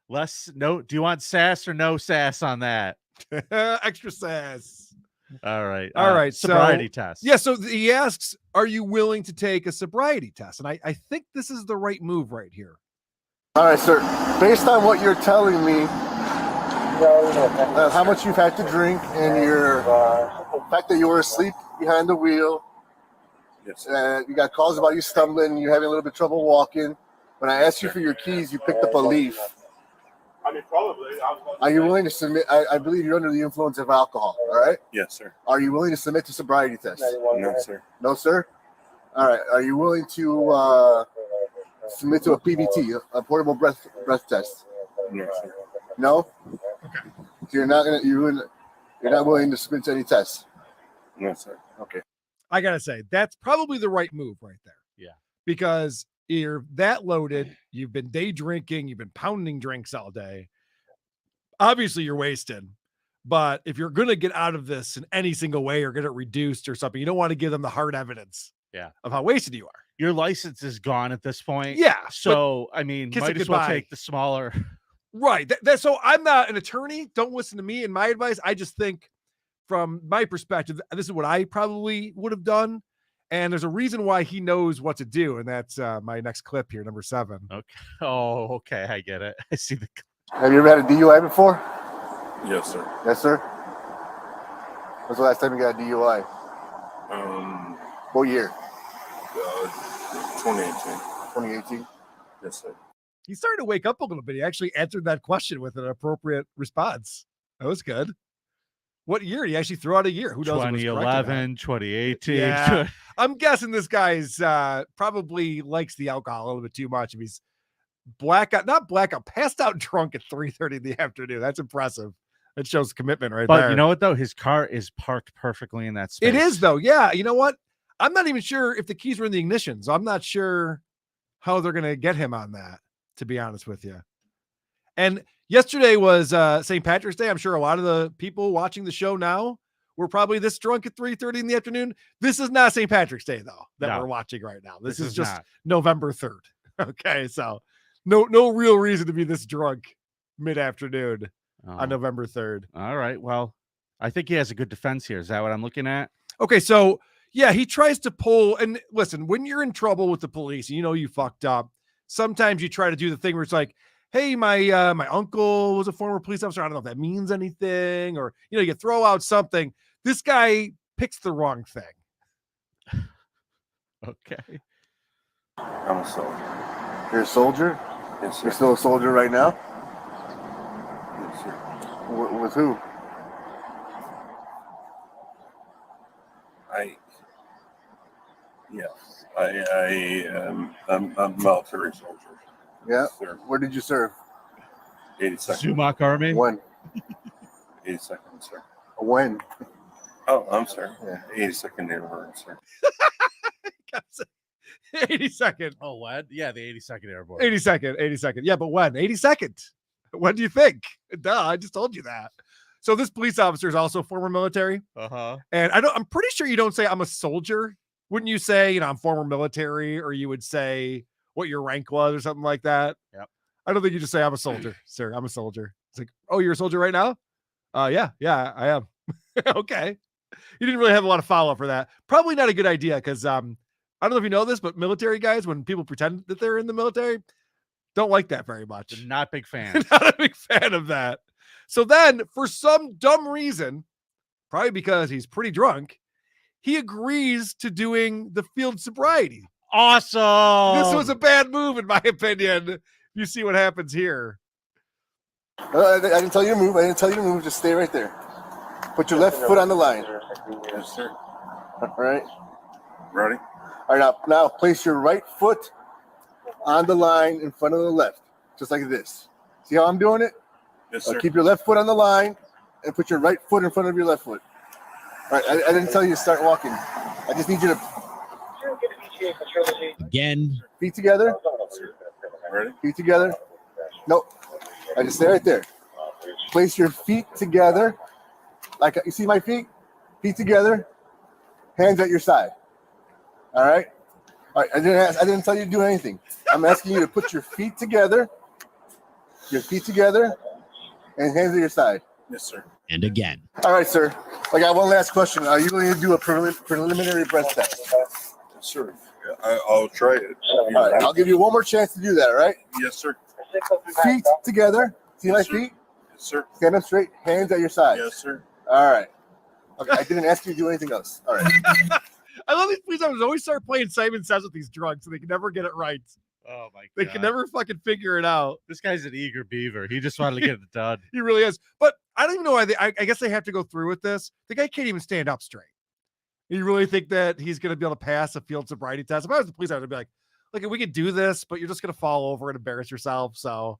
Do you want sass or no sass on that? Extra sass. All right. Sobriety test. Yeah. So he asks, are you willing to take a sobriety test? And I think this is the right move right here. All right, sir. Based on what you're telling me, how much you've had to drink and your fact that you were asleep behind the wheel, yes. You got calls about you stumbling, you're having a little bit of trouble walking. When I asked you for your keys, you picked up a leaf. I mean, probably. Are you willing to submit? I believe you're under the influence of alcohol, all right? Yes, sir. Are you willing to submit to sobriety test? No, sir. No, sir? All right. Are you willing to submit to a PBT, a portable breath test? No, sir. No? Okay. So you're not willing to submit to any tests? No, sir. Okay. I got to say, that's probably the right move right there. Yeah. Because you're that loaded, you've been day drinking, you've been pounding drinks all day. Obviously, you're wasted. But if you're going to get out of this in any single way or get it reduced or something, you don't want to give them the hard evidence of how wasted you are. Your license is gone at this point. Yeah. So, I mean, kiss might it as well goodbye. take the smaller. Right. So I'm not an attorney. Don't listen to me and my advice. I just think from my perspective, this is what I probably would have done. And there's a reason why he knows what to do. And that's my next clip here, number 7. Okay. Oh, okay. I get it. I see the. Have you ever had a DUI before? Yes, sir. Yes, sir. When's the last time you got a DUI? What year? 2018. 2018. Yes, sir. He started to wake up a little bit. He actually answered that question with an appropriate response. That was good. What year? He actually threw out a year. Who knows? 2011, 2018. Yeah. I'm guessing this guy's probably likes the alcohol a little bit too much. If he's passed out drunk at 3:30 in the afternoon. That's impressive. That shows commitment right there. But you know what, though? His car is parked perfectly in that space. It is, though. Yeah. You know what? I'm not even sure if the keys were in the ignition. So I'm not sure how they're going to get him on that, to be honest with you. And yesterday was St. Patrick's Day. I'm sure a lot of the people watching the show now were probably this drunk at 3:30 in the afternoon. This is not St. Patrick's Day, though, that we're watching right now. This is just not. November 3rd. Okay. So no real reason to be this drunk mid-afternoon on November 3rd. All right. Well, I think he has a good defense here. Is that what I'm looking at? Okay. So, yeah, he tries to pull. And listen, when you're in trouble with the police and you know you fucked up, sometimes you try to do the thing where it's like, hey, my uncle was a former police officer. I don't know if that means anything, or, you know, you throw out something. This guy picks the wrong thing. Okay. I'm a soldier. You're a soldier? Yes, sir. You're still a soldier right now? Yes, sir. With who? I'm a military soldier. Yeah. Sir. Where did you serve? 82nd. Sumac Army? When? 82nd, sir. When? Oh, I'm sorry. Yeah, 82nd Airborne, sir. 82nd. Oh, what? Yeah, the 82nd Airborne. 82nd. Yeah, but when? 82nd. When do you think? Duh, I just told you that. So this police officer is also former military. Uh-huh. And I'm pretty sure you don't say I'm a soldier. Wouldn't you say, you know, I'm former military, or you would say what your rank was or something like that? Yep. I don't think you just say I'm a soldier, sir. I'm a soldier. It's like, oh, you're a soldier right now? Yeah, I am. Okay. You didn't really have a lot of follow-up for that. Probably not a good idea, because I don't know if you know this, but military guys, when people pretend that they're in the military, don't like that very much. They're not big fans. Not a big fan of that. So then, for some dumb reason, probably because he's pretty drunk, he agrees to doing the field sobriety. Awesome. This was a bad move, in my opinion. You see what happens here. I didn't tell you to move. Just stay right there. Put your left foot on the line. Yes, sir. All right. Ready? All right, now place your right foot on the line in front of the left, just like this. See how I'm doing it? Yes, sir. Keep your left foot on the line and put your right foot in front of your left foot. All right, I didn't tell you to start walking. I just need you to... Again. Feet together. Ready? Feet together. Nope. I just stay right there. Place your feet together. Like, you see my feet? Feet together. Hands at your side. All right? All right, I didn't tell you to do anything. I'm asking you to put your feet together. Your feet together. And hands at your side. Yes, sir. And again. All right, sir. I got one last question. Are you going to do a preliminary breath test? Yes, sir. I'll try it. All right, I'll give you one more chance to do that, all right? Yes, sir. Feet together. See my feet? Yes, sir. Stand up straight. Hands at your side. Yes, sir. All right. Okay, I didn't ask you to do anything else. All right. I love these police officers always start playing Simon Says with these drunks, and they can never get it right. Oh, my God. They can never fucking figure it out. This guy's an eager beaver. He just wanted to get it done. He really is. But I don't even know why I guess they have to go through with this. The guy can't even stand up straight. You really think that he's going to be able to pass a field sobriety test? If I was the police, I would be like, look, we could do this, but you're just going to fall over and embarrass yourself. So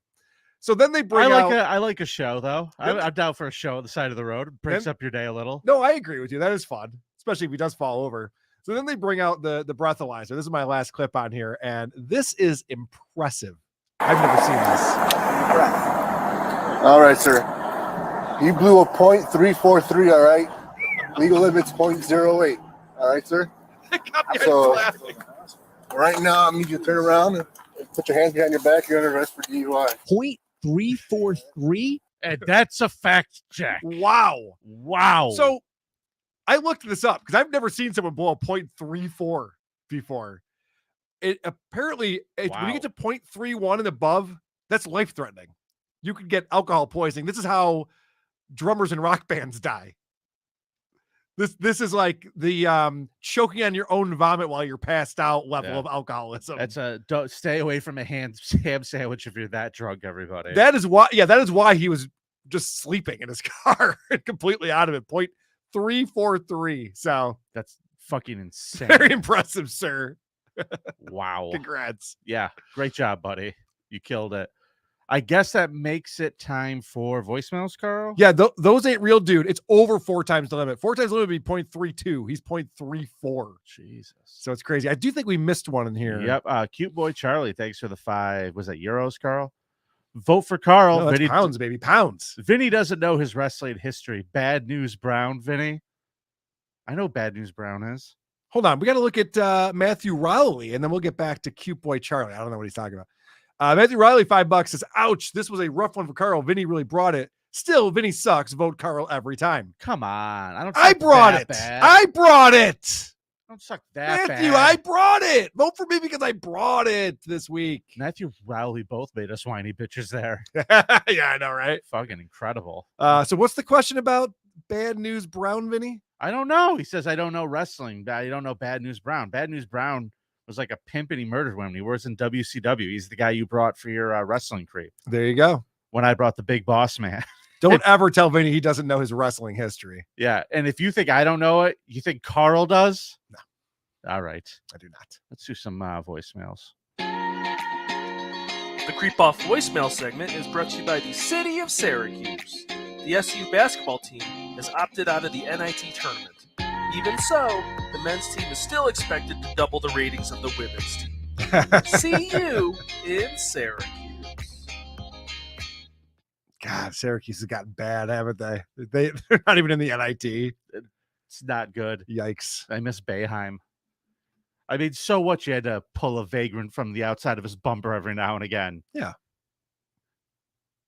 then they bring I like a show, though. I'm down for a show on the side of the road. It breaks up your day a little. No, I agree with you. That is fun, especially if he does fall over. So then they bring out the breathalyzer. This is my last clip on here, and this is impressive. I've never seen this. All right, sir. You blew a .343, all right? Legal limit's .08. All right, sir? So right now, I need you to turn around and put your hands behind your back. You're under arrest for DUI. 0.343. And that's a fact check. Wow. Wow. So I looked this up because I've never seen someone blow a 0.34 before. It apparently, when you get to 0.31 and above, that's life-threatening. You could get alcohol poisoning. This is how drummers in rock bands die. This is like the choking on your own vomit while you're passed out level of alcoholism. That's don't stay away from a ham sandwich if you're that drunk, everybody. That is why he was just sleeping in his car and completely out of it. 0.343. So that's fucking insane. Very impressive, sir. Wow. Congrats. Yeah. Great job, buddy. You killed it. I guess that makes it time for voicemails, Karl. Yeah, those ain't real, dude. It's over 4 times the limit. 4 times the limit would be 0.32. He's 0.34. Jesus. So it's crazy. I do think we missed one in here. Yep. Cute boy Charlie, thanks for the 5. Was that euros, Karl? Vote for Karl. No, that's Vinny, pounds, baby. Pounds. Vinny doesn't know his wrestling history. Bad News Brown, Vinny. I know Bad News Brown is. Hold on. We got to look at Matthew Rowley, and then we'll get back to cute boy Charlie. I don't know what he's talking about. Matthew Riley, $5 says, ouch, this was a rough one for Karl. Vinny really brought it. Still, Vinny sucks. Vote Karl every time. Come on. I brought it. I brought it. Don't suck that Matthew, bad. I brought it. Vote for me because I brought it this week. Matthew Rowley both made us whiny bitches there. Yeah, I know, right? Fucking incredible. So what's the question about Bad News Brown, Vinny? I don't know. He says, I don't know wrestling. I don't know Bad News Brown. Bad News Brown was like a pimp and he murdered women. He works in WCW. He's the guy you brought for your wrestling creep. There you go. When I brought the big boss man. Don't ever tell Vinny he doesn't know his wrestling history. Yeah. And if you think I don't know it, you think Karl does? No. All right. I do not. Let's do some voicemails. The Creep Off voicemail segment is brought to you by the City of Syracuse. The SU basketball team has opted out of the NIT tournament. Even so, the men's team is still expected to double the ratings of the women's team. See you in Syracuse. God, Syracuse has gotten bad, haven't they? They're not even in the NIT. It's not good. Yikes. I miss Boeheim. I mean, so what? You had to pull a vagrant from the outside of his bumper every now and again. Yeah.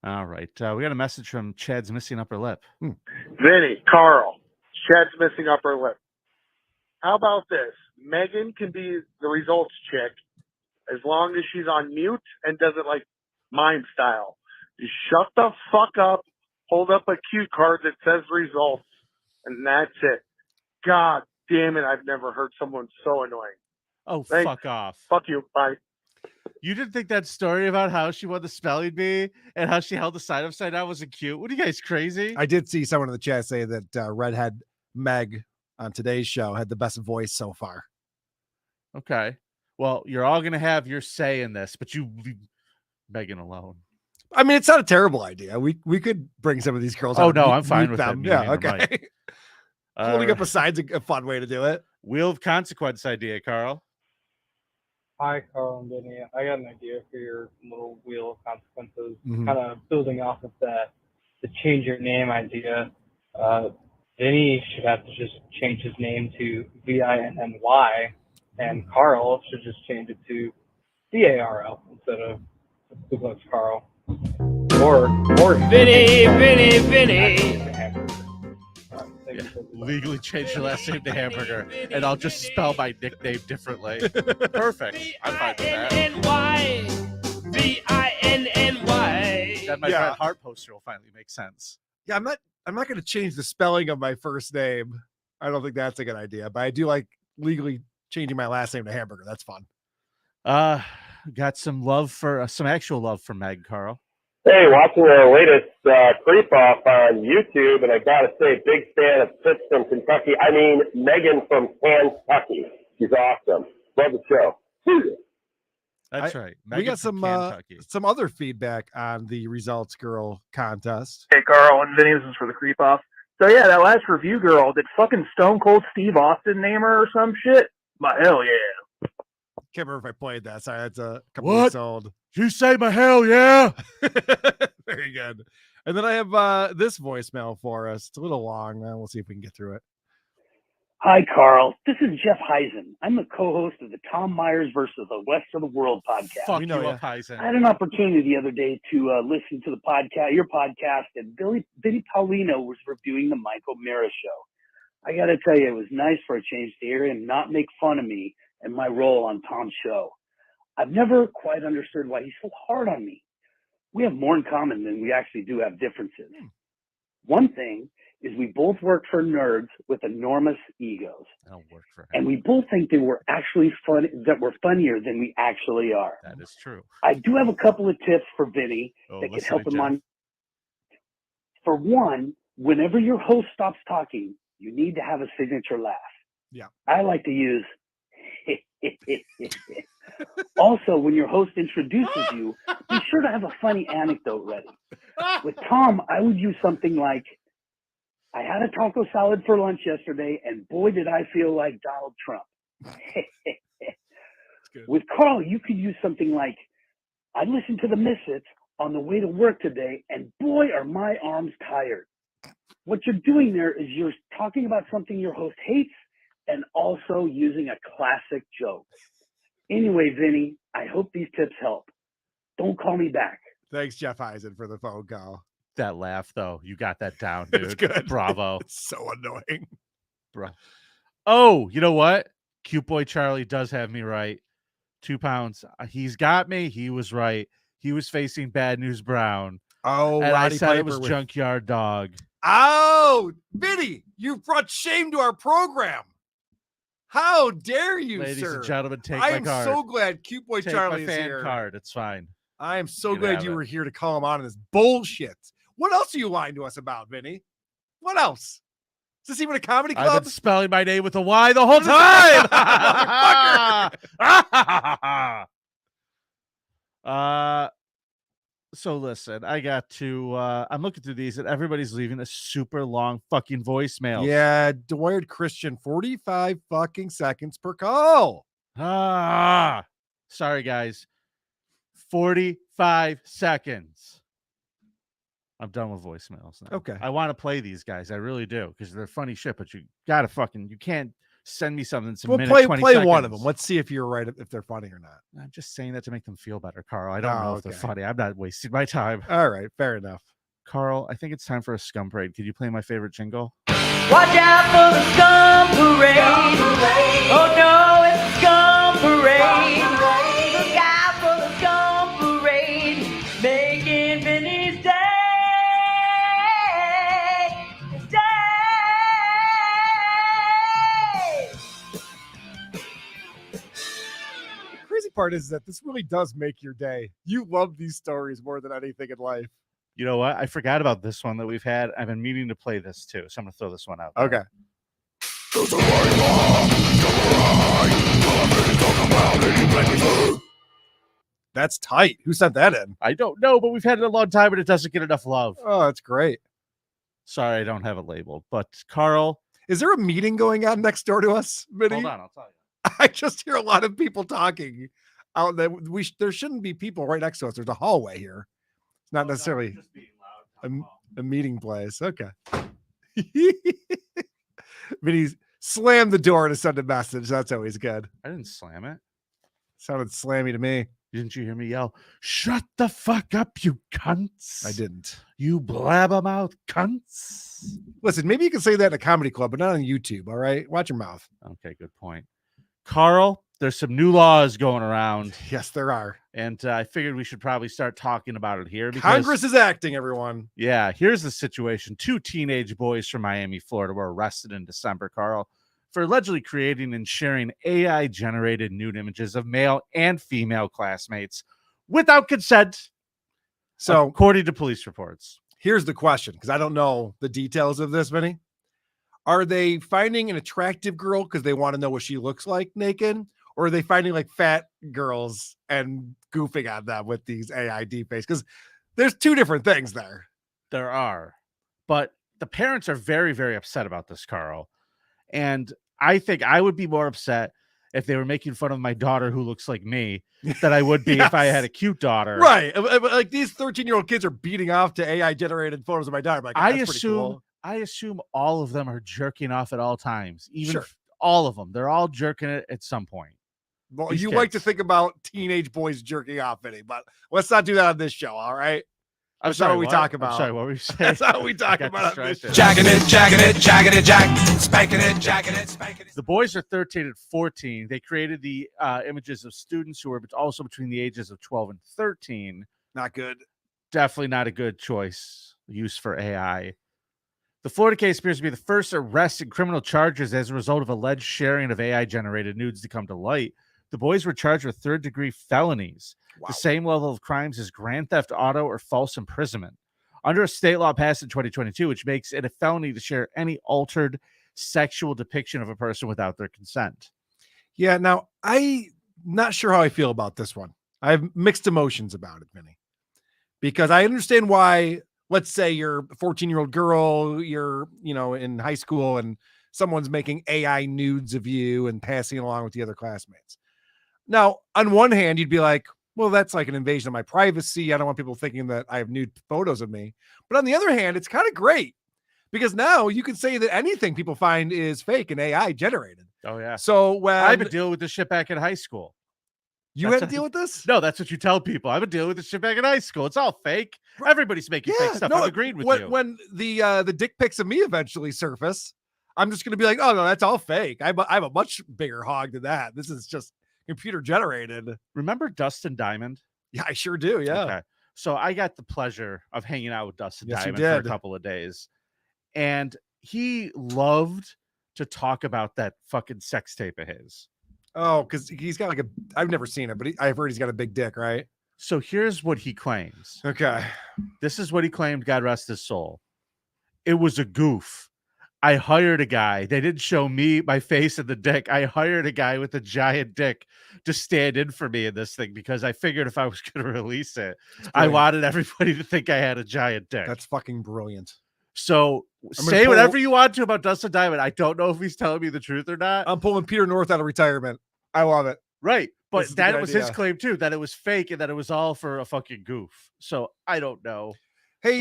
All right. We got a message from Chad's missing upper lip. Vinny, Karl, Chad's missing upper lip. How about this? Megan can be the results chick as long as she's on mute and does it like mime style. You shut the fuck up, hold up a cue card that says results, and that's it. God damn it, I've never heard someone so annoying. Oh, Thanks. fuck off. Fuck you. Bye. You didn't think that story about how she won the spelling bee and how she held the sign upside down wasn't cute? What are you guys, crazy? I did see someone in the chat say that Redhead Meg on today's show had the best voice so far. Okay. Well, you're all going to have your say in this, but you leave Megan alone. I mean, it's not a terrible idea. We could bring some of these girls Oh, out. no, and I'm fine mute with them. them. Yeah, okay. Holding up a side's a fun way to do it. Wheel of consequence idea, Karl. Hi, Karl and Vinny. I got an idea for your little wheel of consequences. Mhm. Kind of building off of that, the change your name idea. Vinny should have to just change his name to Vinny, and Karl should just change it to Carl instead of Douglas Karl. Or Vinny. Legally change your last name to Hamburger, and I'll just spell my nickname differently. Perfect. I'm fine with that. Vinny. Then my Bret Hart poster will finally make sense. Yeah, I'm not going to change the spelling of my first name. I don't think that's a good idea, but I do like legally changing my last name to Hamburger. That's fun. Got some love for some actual love for Meg, Karl. Hey, watching the latest creep off on YouTube, and I gotta say, big fan of Fitz from Kentucky. I mean, Megan from Kentucky. She's awesome. Love the show. That's right. We got some other feedback on the Results Girl contest. Hey, Karl and Vinny, this is for the creep off. So yeah, that last review girl, did fucking Stone Cold Steve Austin name her or some shit? But hell yeah. Can't remember if I played that. Sorry, that's a couple What? weeks old. You say my hell yeah. Very good. And then I have this voicemail for us. It's a little long. We'll see if we can get through it. Hi, Carl. This is Jeff Heisen. I'm the co-host of the Tom Myers versus the West of the World podcast. Fuck you up, Heisen. I had an opportunity the other day to listen to the podcast, your podcast, and Vinnie Paulino was reviewing the Michael Mira show. I got to tell you, it was nice for a change to hear him not make fun of me and my role on Tom's show. I've never quite understood why he's so hard on me. We have more in common than we actually do have differences. One thing is we both work for nerds with enormous egos. I'll work for him. And we both think that we're actually that we're funnier than we actually are. That is true. I do have a couple of tips for Vinny that can help him on. For one, whenever your host stops talking, you need to have a signature laugh. Yeah. I like to use also, when your host introduces you, be sure to have a funny anecdote ready. With Tom, I would use something like, I had a taco salad for lunch yesterday, and boy, did I feel like Donald Trump. With Karl, you could use something like, I listened to the Misfits on the way to work today, and boy, are my arms tired. What you're doing there is you're talking about something your host hates and also using a classic joke. Anyway, Vinny, I hope these tips help. Don't call me back. Thanks, Jeff Eisen, for the phone call. That laugh, though, you got that down, dude. It's good. Bravo. It's so annoying. Bro. Oh, you know what? Cute boy Charlie does have me right. 2 pounds. He's got me. He was right. He was facing Bad News Brown. Oh, and Roddy I said Piper it was with... Junkyard Dog. Oh, Vinny, you brought shame to our program. How dare you, Ladies sir? and gentlemen, take I my am card. so glad Cute Boy Take Charlie my is fan here. card. It's fine. I am so You can glad have you it. were here to call him on this bullshit. What else are you lying to us about, Vinny? What else? Is this even a comedy club? I've been spelling my name with a Y the whole time. So listen, I got to I'm looking through these and everybody's leaving a super long fucking voicemail. Yeah, Dwayne Christian, 45 fucking seconds per call. Sorry guys. 45 seconds. I'm done with voicemails now. Okay. I want to play these guys. I really do, because they're funny shit, but you gotta you can't send me something that's a minute, 20 play seconds. one of them. Let's see if you're right, if they're funny or not. I'm just saying that to make them feel better, Carl. I don't know if they're okay. funny. I'm not wasting my time. All right, fair enough. Carl, I think it's time for a scum parade. Could you play my favorite jingle? Watch out for the scum parade. Oh no, it's a scum parade. Look out for the scum parade. Making Vinny's day. The crazy part is that this really does make your day. You love these stories more than anything in life. You know what? I forgot about this one that we've had. I've been meaning to play this too, so I'm gonna throw this one out there. Okay. That's tight. Who sent that in? I don't know, but we've had it a long time and it doesn't get enough love. Oh, that's great. Sorry, I don't have it labeled. But Carl, is there a meeting going on next door to us, Vinny? Hold on, I'll tell you. I just hear a lot of people talking out there. There shouldn't be people right next to us. There's a hallway here. It's not necessarily a meeting place. Okay. Vinny slammed the door to send a message. That's always good. I didn't slam it. Sounded slammy to me. Didn't you hear me yell, "Shut the fuck up, you cunts"? I didn't. You blabbermouth cunts. Listen, maybe you can say that in a comedy club, but not on YouTube, all right? Watch your mouth. Okay, good point. Carl, there's some new laws going around. Yes, there are. And I figured we should probably start talking about it here. Because, Congress is acting, everyone. Yeah, here's the situation. 2 teenage boys from Miami, Florida were arrested in December, Carl, for allegedly creating and sharing AI-generated nude images of male and female classmates without consent, so according to police reports. Here's the question, because I don't know the details of this, Vinny. Are they finding an attractive girl because they want to know what she looks like naked? Or are they finding like fat girls and goofing on them with these AI deepfakes? Because there's 2 different things there. There are. But the parents are very, very upset about this, Carl. And I think I would be more upset if they were making fun of my daughter who looks like me than I would be if I had a cute daughter. Right. Like these 13-year-old kids are beating off to AI-generated photos of my daughter. Like, I assume I assume all of them are jerking off at all times. Even Sure. all of them. They're all jerking it at some point. Well, These you like to kids. think about teenage boys jerking off, Vinny, but let's not do that on this show, all right? I'm That's sorry, not what we what? talk I'm about. sorry, what were you saying? That's not what we talk I got about on this show. distracted. Jagging it, spanking it, spanking it. The boys are 13 and 14. They created the images of students who were also between the ages of 12 and 13. Not good. Definitely not a good choice use for AI. The Florida case appears to be the first arrest in criminal charges as a result of alleged sharing of AI-generated nudes to come to light. The boys were charged with third-degree felonies, the same level of crimes as grand theft auto or false imprisonment, under a state law passed in 2022, which makes it a felony to share any altered sexual depiction of a person without their consent. Yeah, now I'm not sure how I feel about this one. I have mixed emotions about it, Vinny, because I understand why. Let's say you're a 14-year-old girl, you're, in high school and someone's making AI nudes of you and passing along with the other classmates. Now, on one hand, you'd be like, well, that's like an invasion of my privacy. I don't want people thinking that I have nude photos of me. But on the other hand, it's kind of great because now you can say that anything people find is fake and AI generated. Oh, yeah. So when I've been dealing with this shit back in high school. You had to deal with this? No, that's what you tell people. I've been dealing with this shit back in high school. It's all fake. Everybody's making fake stuff. No, I've agreed with you. When the dick pics of me eventually surface, I'm just going to be like, oh, no, that's all fake. I have a much bigger hog than that. This is just computer generated. Remember Dustin Diamond? Yeah, I sure do. Yeah. Okay. So I got the pleasure of hanging out with Dustin Yes, you Diamond for a did. couple of days. And he loved to talk about that fucking sex tape of his. Oh, because he's got like I've never seen it, but I've heard he's got a big dick, right? So here's what he claims. Okay. This is what he claimed, God rest his soul. It was a goof. I hired a guy. They didn't show me my face and the dick. I hired a guy with a giant dick to stand in for me in this thing because I figured if I was going to release it, I wanted everybody to think I had a giant dick. That's fucking brilliant. So say whatever you want to about Dustin Diamond. I don't know if he's telling me the truth or not. I'm pulling Peter North out of retirement. I love it. Right. But This is a that good was his idea. claim too, that it was fake and that it was all for a fucking goof. So I don't know. Hey,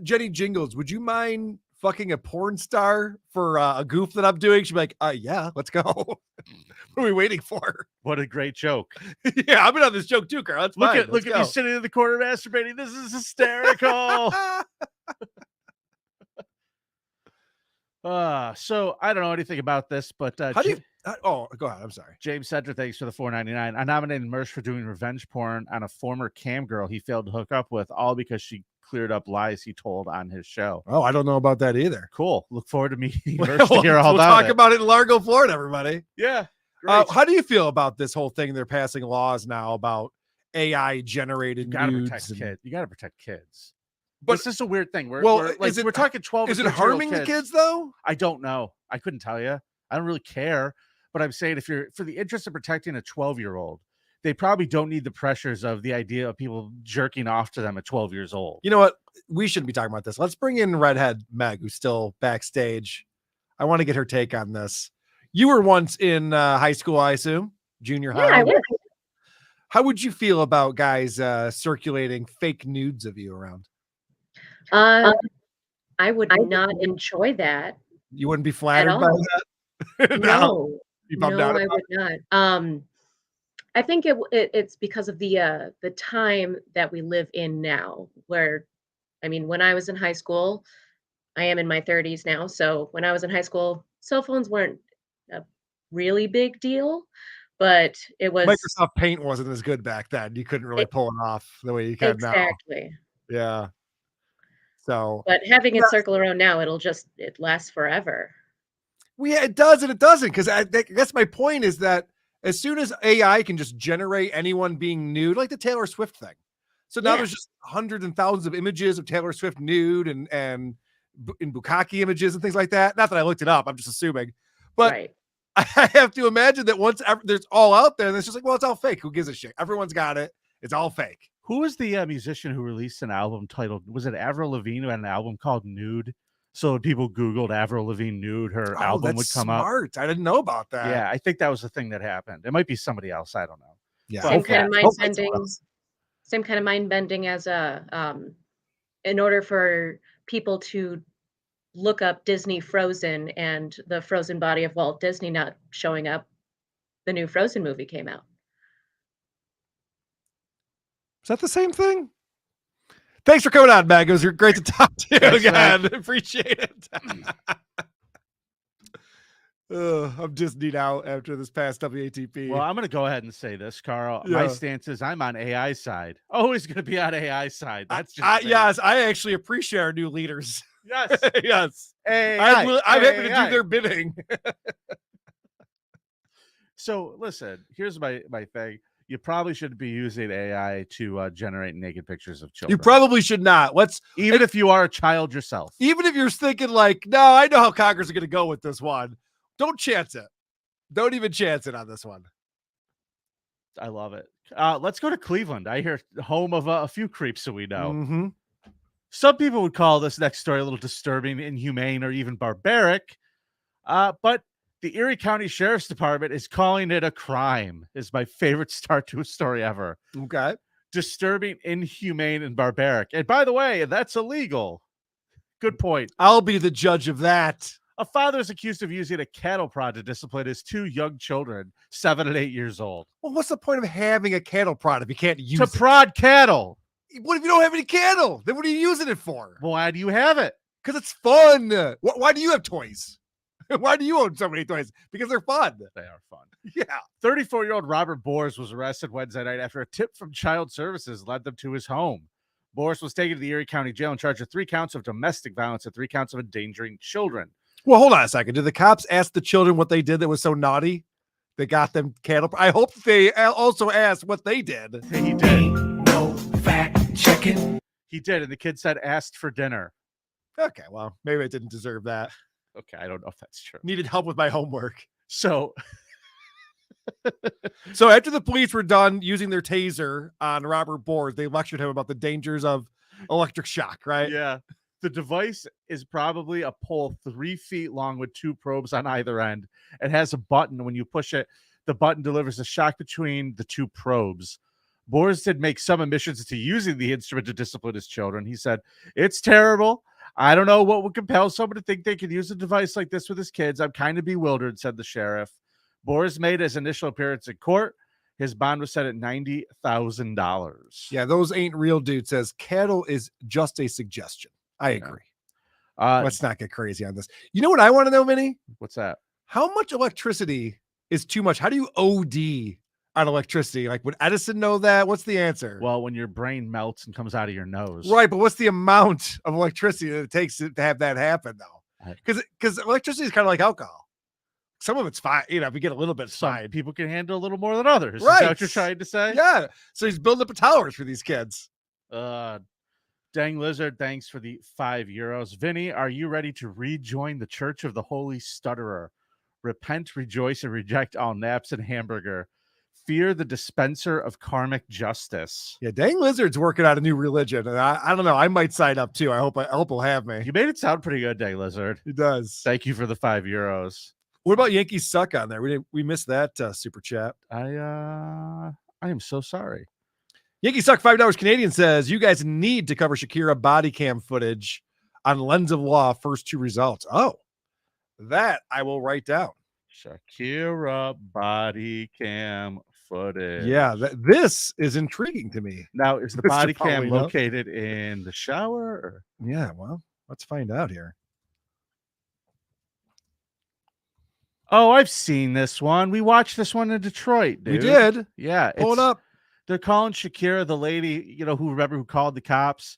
Jenny Jingles, would you mind fucking a porn star for a goof that I'm doing? She'd be like, yeah, let's go. What are we waiting for? What a great joke. Yeah, I've been on this joke too, Carl. That's Look fine. at me sitting in the corner masturbating. This is hysterical. So I don't know anything about this, but How do you? Oh, go ahead. I'm sorry. James Cedric, thanks for the $4.99. I nominated Mersh for doing revenge porn on a former cam girl he failed to hook up with, all because she cleared up lies he told on his show. Oh, I don't know about that either. Cool. Look forward to meeting Mersh to hear all we'll about talk it. about it in Largo, Florida, everybody. Yeah. Great. How do you feel about this whole thing? They're passing laws now about AI generated You gotta nudes. protect kids. You gotta protect kids. But this is a weird thing. We're we're talking 12. Is it 13-year-old harming the kids though? I don't know. I couldn't tell you. I don't really care. But I'm saying if you're for the interest of protecting a 12-year-old, they probably don't need the pressures of the idea of people jerking off to them at 12 years old. You know what? We shouldn't be talking about this. Let's bring in Redhead Meg, who's still backstage. I want to get her take on this. You were once in high school, I assume, junior high. Yeah, I was. How would you feel about guys circulating fake nudes of you around? I would not enjoy that. You wouldn't be flattered by all. that? No, You bummed no, out I about would not. I think it's because of the time that we live in now, where, I mean, when I was in high school, I am in my 30s now. So when I was in high school, cell phones weren't a really big deal, but it was Microsoft Paint wasn't as good back then. You couldn't really pull it off the way you can exactly. now. Yeah. So, But having it circle around now, it lasts forever. well, yeah, it does and it doesn't. Because that's my point is that as soon as AI can just generate anyone being nude, like the Taylor Swift thing. So now there's just hundreds and thousands of images of Taylor Swift nude and in bukkake images and things like that. Not that I looked it up. I'm just assuming. But I have to imagine that once there's all out there, and it's just like, well, it's all fake. Who gives a shit? Everyone's got it. It's all fake. Who was the musician who released an album titled, was it Avril Lavigne who had an album called Nude? So when people Googled Avril Lavigne nude, her album would come up. Smart. I didn't know about that. Yeah, I think that was the thing that happened. It might be somebody else. I don't know. Yeah. Same kind of mind bending. Same kind of mind bending as in order for people to look up Disney Frozen and the Frozen body of Walt Disney not showing up, the new Frozen movie came out. Is that the same thing? Thanks for coming on, Meg. It was great to talk to you Thanks, again. Meg. Appreciate it. I'm Disneyed out after this past WATP. Well, I'm going to go ahead and say this, Carl. Yeah. My stance is I'm on AI side. Always going to be on AI side. That's just me. Yes, I actually appreciate our new leaders. Yes. Yes. AI, I'm happy to AI. do their bidding. So listen, here's my thing. You probably shouldn't be using AI to generate naked pictures of children. You probably should not. Even if you are a child yourself. Even if you're thinking like, no, I know how Congress is going to go with this one. Don't chance it. Don't even chance it on this one. I love it. Let's go to Cleveland. I hear home of a few creeps that we know. Mm-hmm. Some people would call this next story a little disturbing, inhumane, or even barbaric. But the Erie County Sheriff's Department is calling it a crime. Is my favorite start to a story ever. Okay. Disturbing, inhumane, and barbaric. And by the way, that's illegal. Good point. I'll be the judge of that. A father is accused of using a cattle prod to discipline his 2 young children, 7 and 8 years old. Well, what's the point of having a cattle prod if you can't use To it? prod cattle. What if you don't have any cattle? Then what are you using it for? Well, why do you have it? Because it's fun. Why do you have toys? Why do you own so many toys? Because they're fun. They are fun. Yeah. 34-year-old Robert Boers was arrested Wednesday night after a tip from Child Services led them to his home. Boers was taken to the Erie County Jail and charged with 3 counts of domestic violence and 3 counts of endangering children. Well, hold on a second. Did the cops ask the children what they did that was so naughty? They got them cattle. I hope they also asked what they did. He did. No fact checking. He did, and the kid said, asked for dinner. Okay, well, maybe I didn't deserve that. Okay, I don't know if that's true. Needed help with my homework. So after the police were done using their taser on Robert Boers, they lectured him about the dangers of electric shock, right? yeah, the device is probably a pole 3 feet long with 2 probes on either end. It has a button. When you push it, the button delivers a shock between the 2 probes. Boers did make some admissions to using the instrument to discipline his children. He said, "It's terrible. I don't know what would compel someone to think they could use a device like this with his kids. I'm kind of bewildered," said the sheriff. Boers made his initial appearance in court. His bond was set at $90,000. Yeah, those ain't real, dude. Says cattle is just a suggestion. I agree. Let's not get crazy on this. You know what I want to know, Vinny? What's that? How much electricity is too much? How do you OD on electricity? Like, would Edison know that? What's the answer? Well, when your brain melts and comes out of your nose. Right, but what's the amount of electricity that it takes to have that happen, though? Because electricity is kind of like alcohol. Some of it's fine. You know, if you get a little bit, Some fine. people can handle a little more than others. Right. Is that what you're trying to say? Yeah. So he's building up a tolerance for these kids. Dang Lizard, thanks for the €5. Vinny, are you ready to rejoin the Church of the Holy Stutterer? Repent, rejoice, and reject all naps and hamburger. Fear the dispenser of karmic justice. Yeah, Dang Lizard's working on a new religion, and I don't know. I might sign up too. I hope he'll have me. You made it sound pretty good, Dang Lizard. He does. Thank you for the €5. What about Yankees suck on there? We missed that super chat. I am so sorry. Yankee suck $5 Canadian says you guys need to cover Shakira body cam footage on Lens of Law first 2 results. Oh, that I will write down. Shakira body cam footage. Yeah, this is intriguing to me. Now, is the Mr. body cam Paulino. located in the shower? Or? Yeah, well, let's find out here. Oh, I've seen this one. We watched this one in Detroit, dude. We did. Yeah. Pull it up. They're calling Shakira, the lady, who called the cops.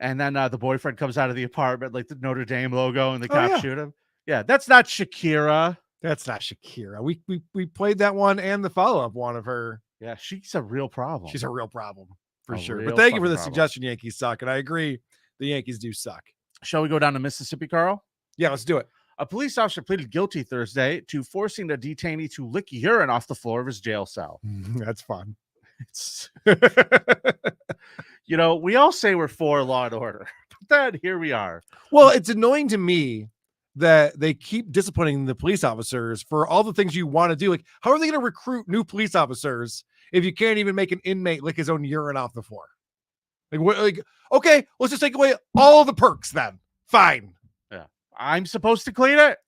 And then the boyfriend comes out of the apartment, like the Notre Dame logo, and the cops shoot him. Yeah, that's not Shakira. That's not Shakira. We played that one and the follow-up one of her. Yeah, she's a real problem. She's a real problem for A sure. real But thank you for fucking the problem. suggestion, Yankees suck. And I agree, the Yankees do suck. Shall we go down to Mississippi, Carl? Yeah, let's do it. A police officer pleaded guilty Thursday to forcing a detainee to lick urine off the floor of his jail cell. That's fun. It's we all say we're for law and order, but then here we are. Well, it's annoying to me that they keep disciplining the police officers for all the things you want to do. Like, how are they going to recruit new police officers if you can't even make an inmate lick his own urine off the floor? Like, okay, let's just take away all the perks then. Fine. Yeah. I'm supposed to clean it?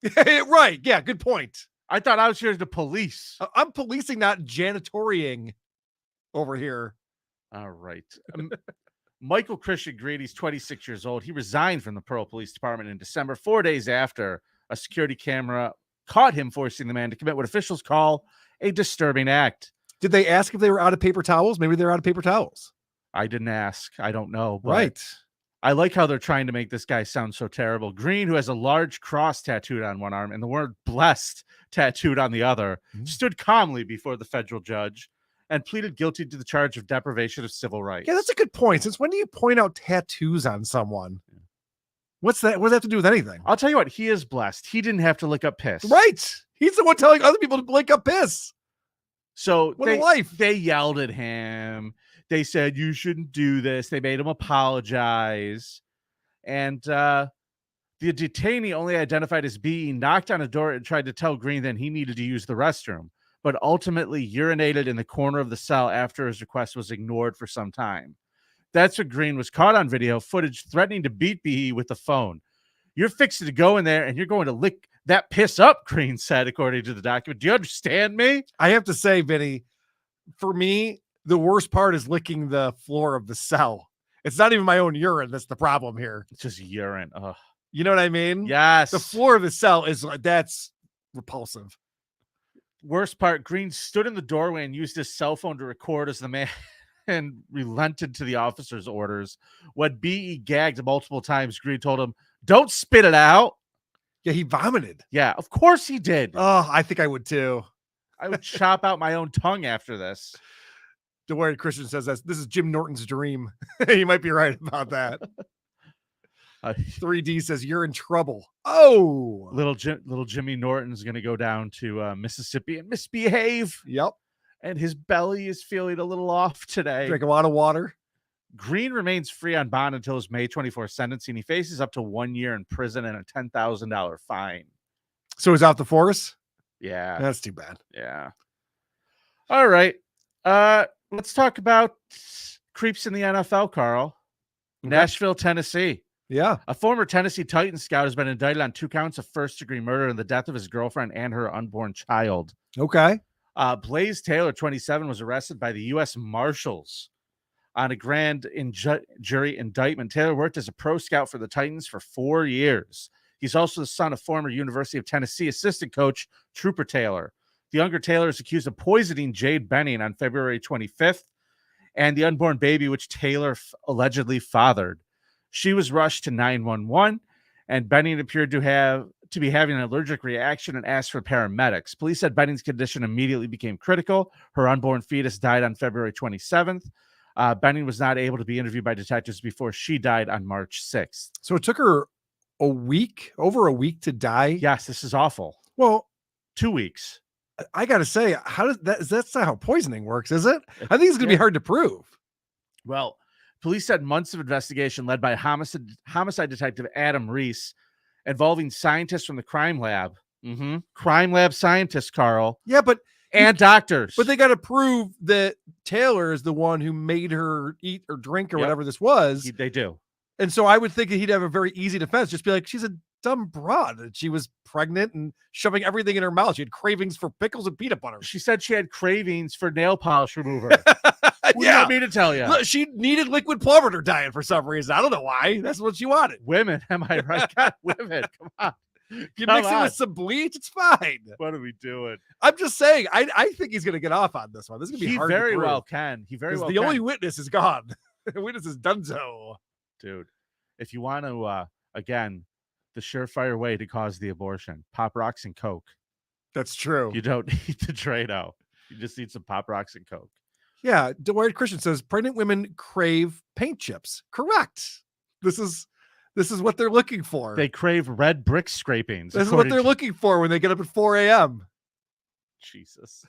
Right. Yeah, good point. I thought I was here to police. I'm policing, not janitorying over here. All right. Michael Christian Green, he's 26 years old. He resigned from the Pearl Police Department in December, 4 days after a security camera caught him forcing the man to commit what officials call a disturbing act. Did they ask if they were out of paper towels? Maybe they're out of paper towels. I didn't ask. I don't know. But Right. I like how they're trying to make this guy sound so terrible. Green, who has a large cross tattooed on one arm and the word blessed tattooed on the other, stood calmly before the federal judge and pleaded guilty to the charge of deprivation of civil rights. Yeah, that's a good point. Since when do you point out tattoos on someone? What's that? What does that have to do with anything? I'll tell you what, he is blessed. He didn't have to lick up piss. Right. He's the one telling other people to lick up piss. So What a life. They yelled at him. They said, you shouldn't do this. They made him apologize. And the detainee, only identified as B, knocked on a door and tried to tell Green that he needed to use the restroom, but ultimately urinated in the corner of the cell after his request was ignored for some time. That's when Green was caught on video footage threatening to beat B with the phone. You're fixing to go in there and you're going to lick that piss up, Green said, according to the document. Do you understand me? I have to say, Vinny, for me, the worst part is licking the floor of the cell. It's not even my own urine that's the problem here. It's just urine. Ugh. You know what I mean? Yes. The floor of the cell that's repulsive. Worst part, Green stood in the doorway and used his cell phone to record as the man and relented to the officer's orders. When B.E. gagged multiple times, Green told him, don't spit it out. Yeah, he vomited. Yeah, of course he did. Oh, I think I would too. I would chop out my own tongue after this. DeWard Christian says this is Jim Norton's dream. You might be right about that. 3D says you're in trouble. Oh, little Jimmy Norton's going to go down to Mississippi and misbehave. Yep. And his belly is feeling a little off today. Drink a lot of water. Green remains free on bond until his May 24th sentencing. He faces up to 1 year in prison and a $10,000 fine. So he's out the force? Yeah. That's too bad. Yeah. All right. Let's talk about creeps in the NFL, Carl. Okay. Nashville, Tennessee. Yeah. A former Tennessee Titans scout has been indicted on 2 counts of first-degree murder in the death of his girlfriend and her unborn child. Okay. Blaze Taylor, 27, was arrested by the U.S. Marshals on a grand jury indictment. Taylor worked as a pro scout for the Titans for 4 years. He's also the son of former University of Tennessee assistant coach Trooper Taylor. The younger Taylor is accused of poisoning Jade Benning on February 25th and the unborn baby, which Taylor allegedly fathered. She was rushed to 911, and Benning appeared to be having an allergic reaction and asked for paramedics. Police said Benning's condition immediately became critical. Her unborn fetus died on February 27th. Benning was not able to be interviewed by detectives before she died on March 6th. So it took her over a week to die? Yes, this is awful. Well, 2 weeks. I got to say, that's not how poisoning works, is it? I think it's going to be hard to prove. Well, police said months of investigation led by homicide detective Adam Reese involving scientists from the crime lab. Crime lab scientists, Carl. Yeah, and doctors. But they got to prove that Taylor is the one who made her eat or drink or whatever this was. They do. And so I would think that he'd have a very easy defense. Just be like, she's a dumb broad. She was pregnant and shoving everything in her mouth. She had cravings for pickles and peanut butter. She said she had cravings for nail polish remover. What do you want me to tell you? Look, she needed liquid plumber in her diet for some reason. I don't know why. That's what she wanted. Women, am I right? God, women, come on. You mix it with some bleach, it's fine. What are we doing? I'm just saying, I think he's going to get off on this one. This is going to be hard to prove. He very well can. The only witness is gone. The witness is donezo. Dude, if you want to, again, the surefire way to cause the abortion, Pop Rocks and Coke. That's true. You don't need the Drano. You just need some Pop Rocks and Coke. Yeah, DeWard Christian says pregnant women crave paint chips. Correct. This is what they're looking for. They crave red brick scrapings. This is what they're looking for when they get up at 4 a.m. Jesus.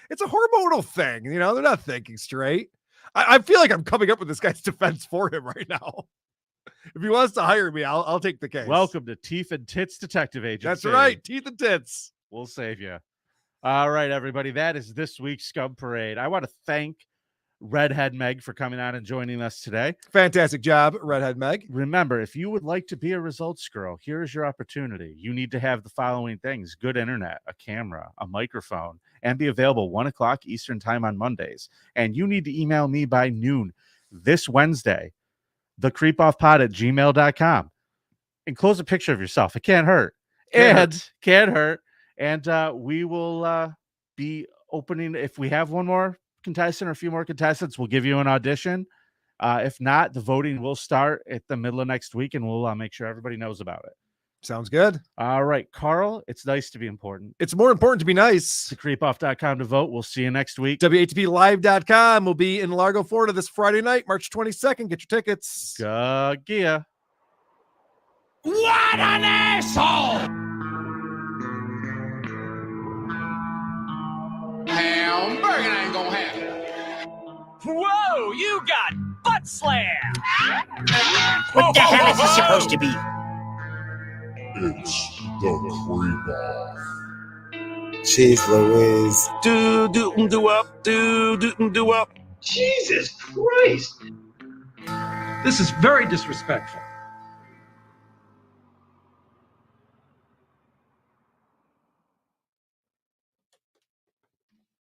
It's a hormonal thing. You know, they're not thinking straight. I feel like I'm coming up with this guy's defense for him right now. If he wants to hire me, I'll take the case. Welcome to Teeth and Tits Detective Agency. That's right. Teeth and Tits. We'll save you. All right, everybody. That is this week's Scum Parade. I want to thank Redhead Meg for coming on and joining us today. Fantastic job, Redhead Meg. Remember, if you would like to be a results girl, here's your opportunity. You need to have the following things: good internet, a camera, a microphone, and be available 1 o'clock Eastern time on Mondays. And you need to email me by noon this Wednesday, thecreepoffpod@gmail.com. Enclose a picture of yourself. It can't hurt. Can't hurt. And we will be opening, if we have one more contestant or a few more contestants, we'll give you an audition. If not, the voting will start at the middle of next week, and we'll make sure everybody knows about it. Sounds good. All right, Karl, it's nice to be important. It's more important to be nice. To creepoff.com to vote. We'll see you next week. WATPlive.com will be in Largo, Florida this Friday night, March 22nd. Get your tickets. Gia. What an asshole! Hamburger ain't gonna happen. Whoa, you got butt slam! What the hell is this supposed to be? It's the Creep Off. Jeez Louise. Do up. Jesus Christ! This is very disrespectful.